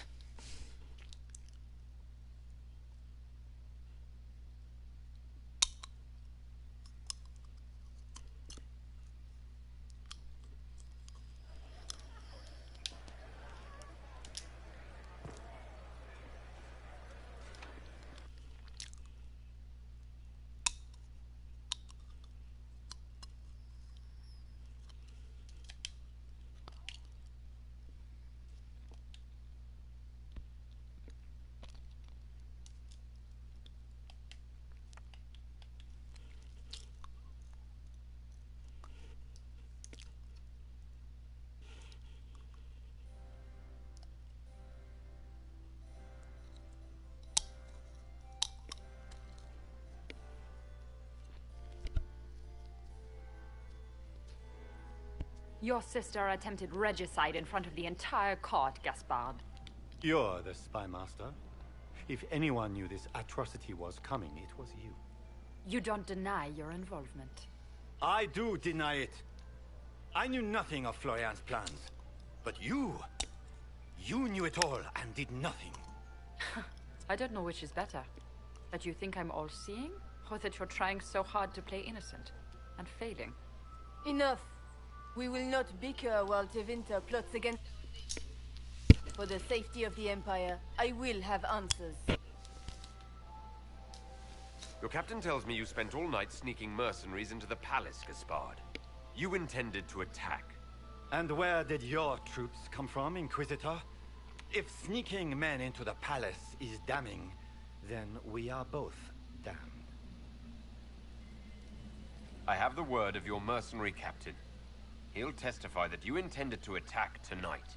Your sister attempted regicide in front of the entire court, Gaspard. You're the spy master. If anyone knew this atrocity was coming, it was you. You don't deny your involvement. I do deny it. I knew nothing of Florian's plans. But you knew it all and did nothing. I don't know which is better. That you think I'm all-seeing, or that you're trying so hard to play innocent and failing. Enough. We will not bicker while Tevinter plots against... For the safety of the Empire, I will have answers. Your captain tells me you spent all night sneaking mercenaries into the palace, Gaspard. You intended to attack. And where did your troops come from, Inquisitor? If sneaking men into the palace is damning, then we are both damned. I have the word of your mercenary captain. He'll testify that you intended to attack tonight.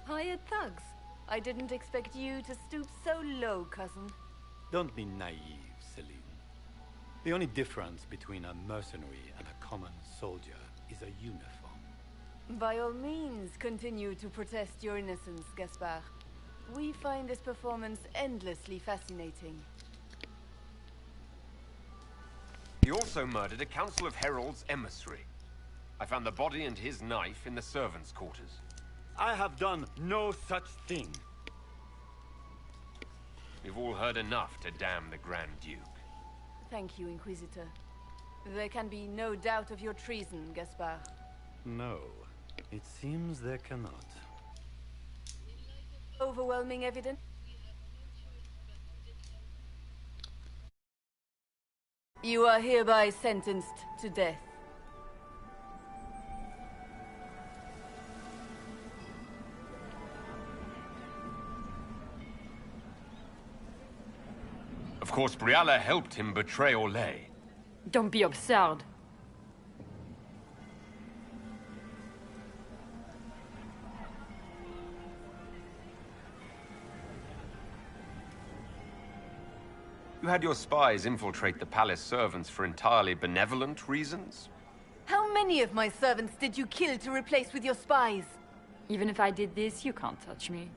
Hired thugs. I didn't expect you to stoop so low, cousin. Don't be naive, Celine. The only difference between a mercenary and a common soldier is a uniform. By all means, continue to protest your innocence, Gaspard. We find this performance endlessly fascinating. He also murdered a Council of Heralds emissary. I found the body and his knife in the servants' quarters. I have done no such thing. We've all heard enough to damn the Grand Duke. Thank you, Inquisitor. There can be no doubt of your treason, Gaspard. No, it seems there cannot. Overwhelming evidence? You are hereby sentenced to death. Of course, Brialla helped him betray Orlais. Don't be absurd. You had your spies infiltrate the palace servants for entirely benevolent reasons? How many of my servants did you kill to replace with your spies? Even if I did this, you can't touch me.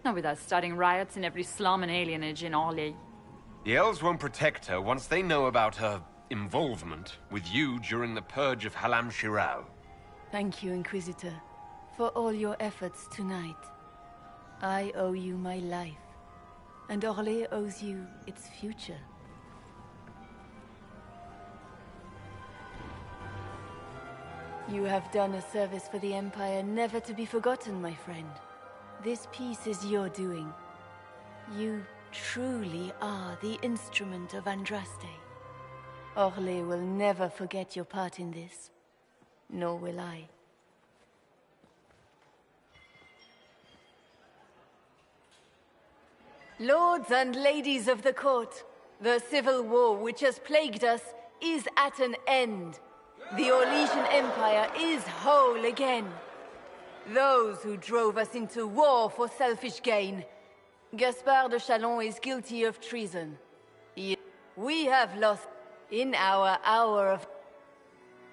Not without starting riots in every slum and alienage in Orlais. The elves won't protect her once they know about her involvement with you during the purge of Halam Shiral. Thank you, Inquisitor, for all your efforts tonight. I owe you my life, and Orlais owes you its future. You have done a service for the Empire never to be forgotten, my friend. This peace is your doing. You truly are the instrument of Andraste. Orlais will never forget your part in this, nor will I. Lords and ladies of the court, the civil war which has plagued us is at an end. The Orlesian Empire is whole again. Those who drove us into war for selfish gain. Gaspard de Chalon is guilty of treason. We have lost in our hour of...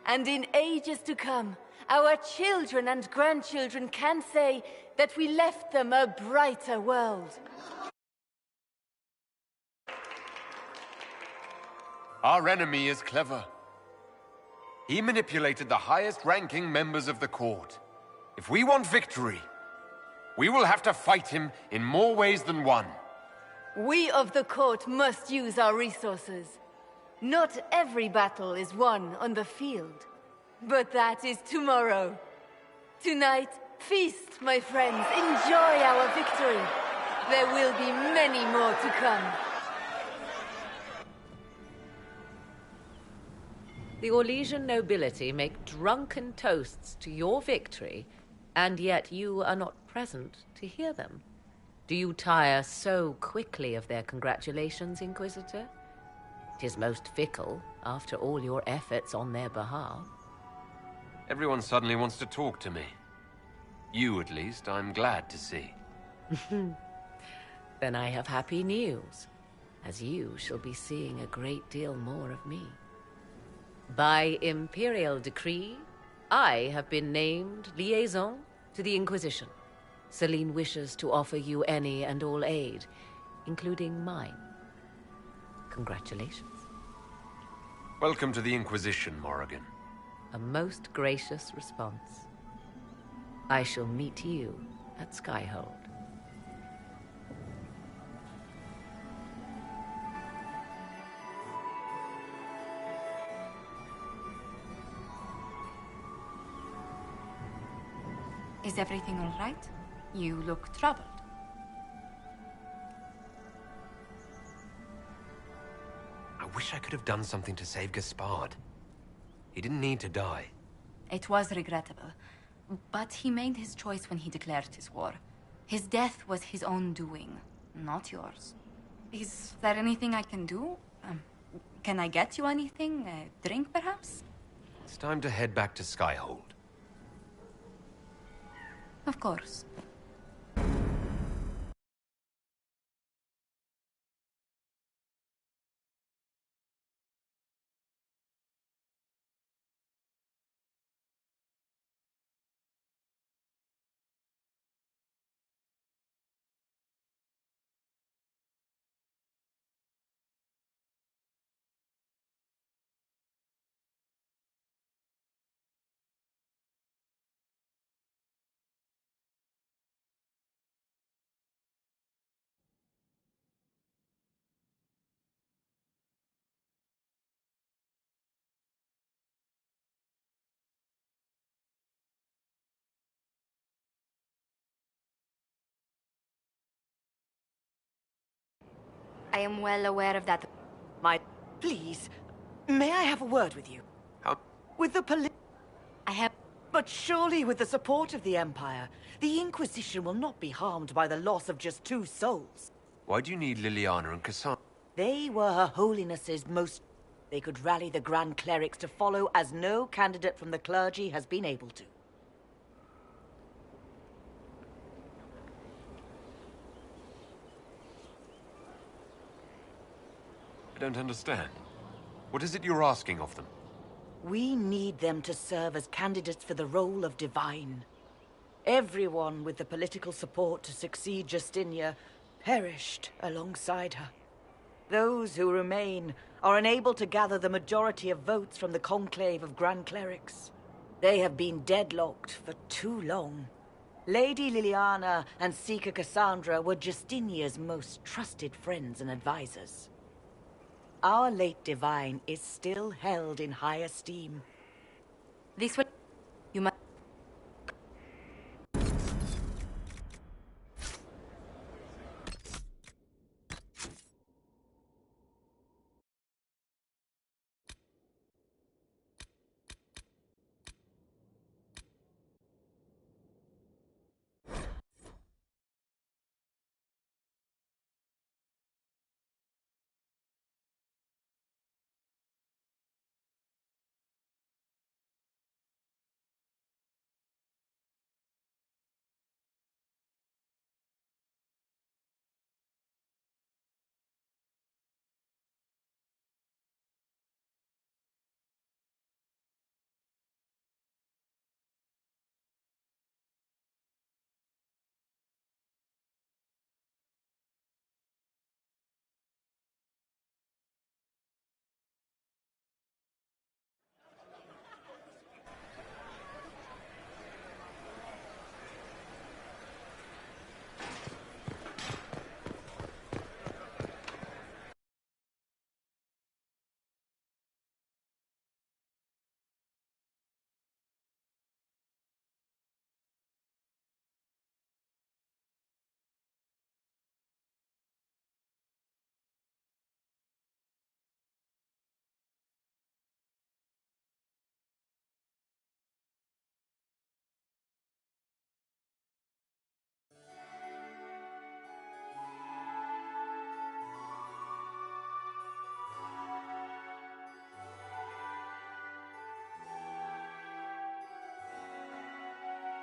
And in ages to come, our children and grandchildren can say that we left them a brighter world. Our enemy is clever. He manipulated the highest-ranking members of the court. If we want victory, we will have to fight him in more ways than one. We of the court must use our resources. Not every battle is won on the field, but that is tomorrow. Tonight, feast, my friends. Enjoy our victory. There will be many more to come. The Orlesian nobility make drunken toasts to your victory, and yet you are not present to hear them. Do you tire so quickly of their congratulations, Inquisitor? 'Tis most fickle, after all your efforts on their behalf. Everyone suddenly wants to talk to me. You, at least, I'm glad to see. Then I have happy news, as you shall be seeing a great deal more of me. By imperial decree, I have been named liaison to the Inquisition. Celine wishes to offer you any and all aid, including mine. Congratulations. Welcome to the Inquisition, Morrigan. A most gracious response. I shall meet you at Skyhold. Is everything all right? You look troubled. I wish I could have done something to save Gaspard. He didn't need to die. It was regrettable, but he made his choice when he declared his war. His death was his own doing, not yours. Is there anything I can do? Can I get you anything? A drink, perhaps? It's time to head back to Skyhold. Of course. I am well aware of that. Please, may I have a word with you? How? With the I have... But surely with the support of the Empire, the Inquisition will not be harmed by the loss of just 2 souls. Why do you need Liliana and Cassandra? They were Her Holiness's most... They could rally the Grand Clerics to follow as no candidate from the clergy has been able to. I don't understand. What is it you're asking of them? We need them to serve as candidates for the role of Divine. Everyone with the political support to succeed Justinia perished alongside her. Those who remain are unable to gather the majority of votes from the conclave of Grand Clerics. They have been deadlocked for too long. Lady Liliana and Seeker Cassandra were Justinia's most trusted friends and advisors. Our late Divine is still held in high esteem. This will... You must...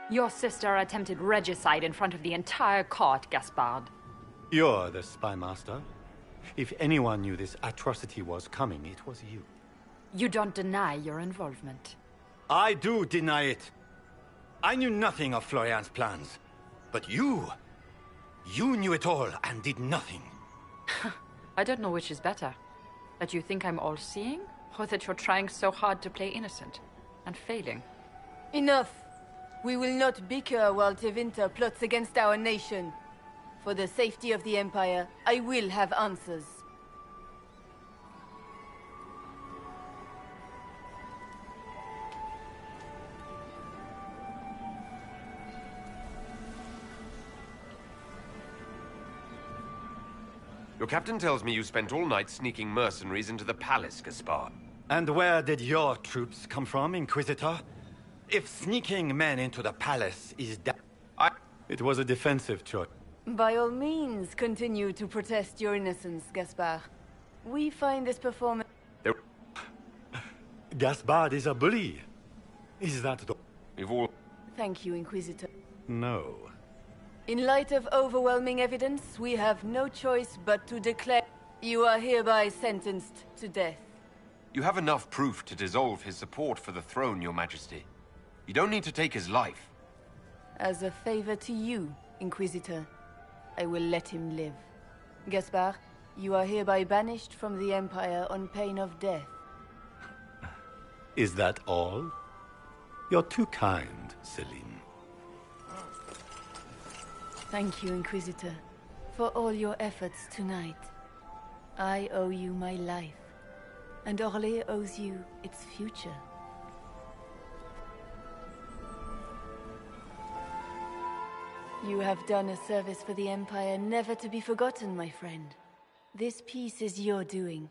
Your sister attempted regicide in front of the entire court, Gaspard. You're the spy master. If anyone knew this atrocity was coming, it was you. You don't deny your involvement. I do deny it. I knew nothing of Florian's plans. But you knew it all and did nothing. I don't know which is better. That you think I'm all-seeing, or that you're trying so hard to play innocent and failing. Enough. We will not bicker while Tevinter plots against our nation. For the safety of the Empire, I will have answers. Your captain tells me you spent all night sneaking mercenaries into the palace, Gaspard. And where did your troops come from, Inquisitor? If sneaking men into the palace is It was a defensive choice. By all means, continue to protest your innocence, Gaspard. We find this performance... Gaspard is a bully. Is that the... We've all... Thank you, Inquisitor. No. In light of overwhelming evidence, we have no choice but to declare you are hereby sentenced to death. You have enough proof to dissolve his support for the throne, Your Majesty. You don't need to take his life. As a favor to you, Inquisitor, I will let him live. Gaspard, you are hereby banished from the Empire on pain of death. Is that all? You're too kind, Celine. Thank you, Inquisitor, for all your efforts tonight. I owe you my life, and Orlais owes you its future. You have done a service for the Empire never to be forgotten, my friend. This piece is your doing.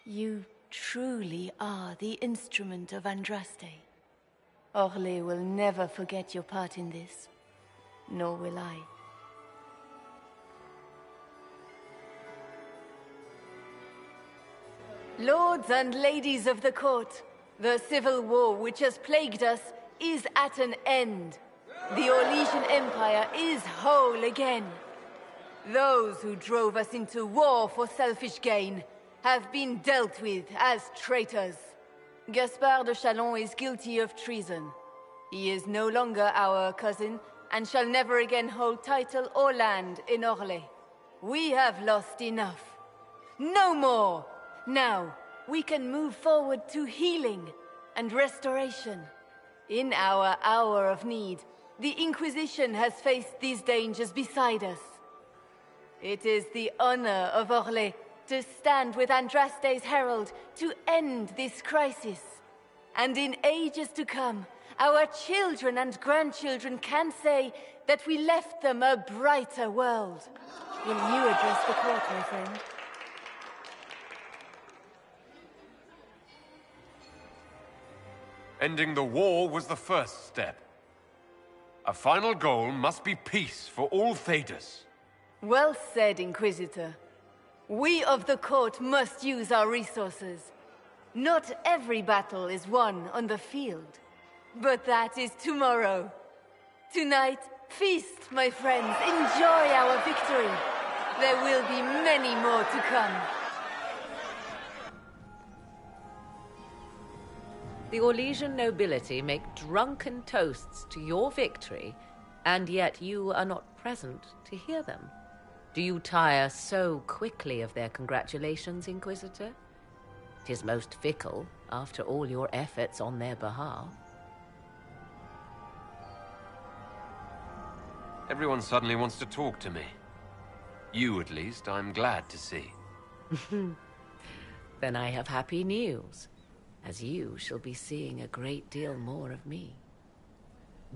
You truly are the instrument of Andraste. Orlais will never forget your part in this. Nor will I. Lords and ladies of the court, the civil war which has plagued us is at an end. The Orlesian Empire is whole again. Those who drove us into war for selfish gain have been dealt with as traitors. Gaspard de Chalon is guilty of treason. He is no longer our cousin, and shall never again hold title or land in Orlais. We have lost enough. No more! Now, we can move forward to healing and restoration. In our hour of need, the Inquisition has faced these dangers beside us. It is the honor of Orlais to stand with Andraste's herald to end this crisis. And in ages to come, our children and grandchildren can say that we left them a brighter world. Will you address the court, my friend? Ending the war was the first step. A final goal must be peace for all Thedas. Well said, Inquisitor. We of the court must use our resources. Not every battle is won on the field. But that is tomorrow. Tonight, feast, my friends. Enjoy our victory. There will be many more to come. The Orlesian nobility make drunken toasts to your victory, and yet you are not present to hear them. Do you tire so quickly of their congratulations, Inquisitor? 'Tis most fickle, after all your efforts on their behalf. Everyone suddenly wants to talk to me. You, at least, I'm glad to see. Then I have happy news, as you shall be seeing a great deal more of me.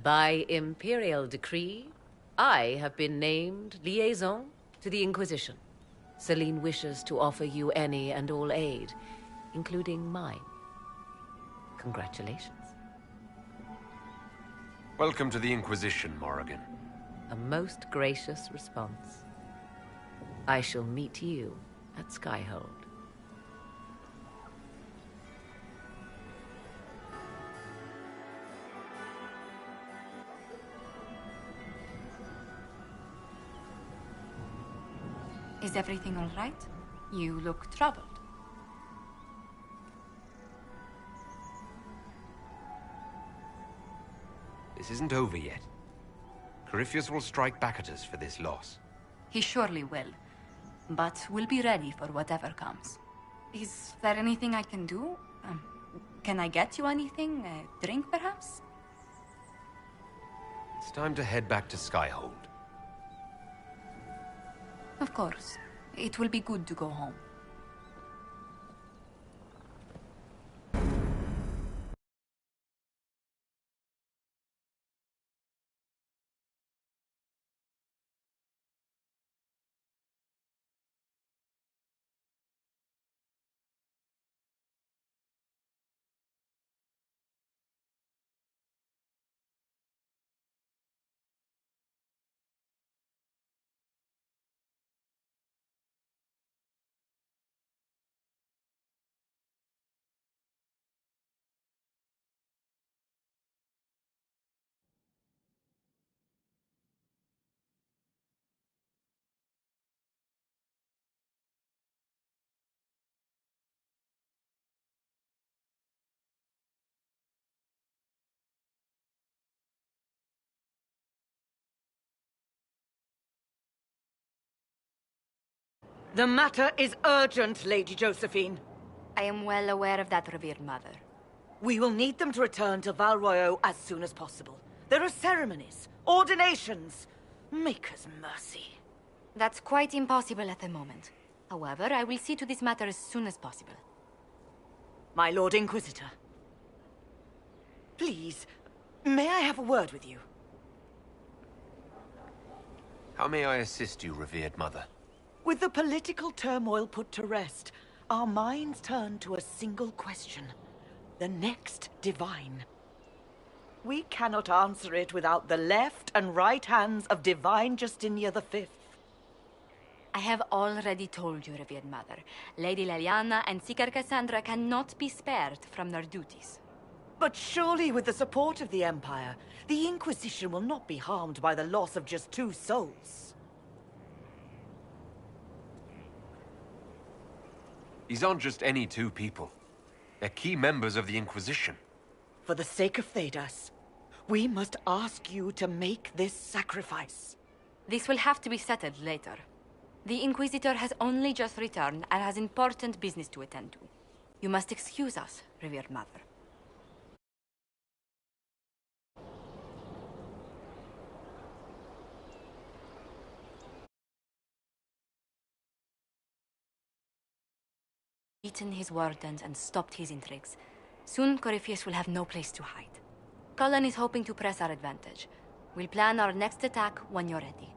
By imperial decree, I have been named liaison to the Inquisition. Celine wishes to offer you any and all aid, including mine. Congratulations. Welcome to the Inquisition, Morrigan. A most gracious response. I shall meet you at Skyhold. Is everything all right? You look troubled. This isn't over yet. Corypheus will strike back at us for this loss. He surely will. But we'll be ready for whatever comes. Is there anything I can do? Can I get you anything? A drink, perhaps? It's time to head back to Skyhold. Of course. It will be good to go home. The matter is urgent, Lady Josephine. I am well aware of that, revered mother. We will need them to return to Val Royeaux as soon as possible. There are ceremonies, ordinations. Maker's mercy. That's quite impossible at the moment. However, I will see to this matter as soon as possible. My Lord Inquisitor. Please, may I have a word with you? How may I assist you, revered mother? With the political turmoil put to rest, our minds turn to a single question. The next divine. We cannot answer it without the left and right hands of Divine Justinia V. I have already told you, revered mother. Lady Leliana and Seeker Cassandra cannot be spared from their duties. But surely with the support of the Empire, the Inquisition will not be harmed by the loss of just 2 souls. These aren't just any 2 people. They're key members of the Inquisition. For the sake of Thedas, we must ask you to make this sacrifice. This will have to be settled later. The Inquisitor has only just returned and has important business to attend to. You must excuse us, revered mother. Beaten his wardens and stopped his intrigues. Soon Corypheus will have no place to hide. Cullen is hoping to press our advantage. We'll plan our next attack when you're ready.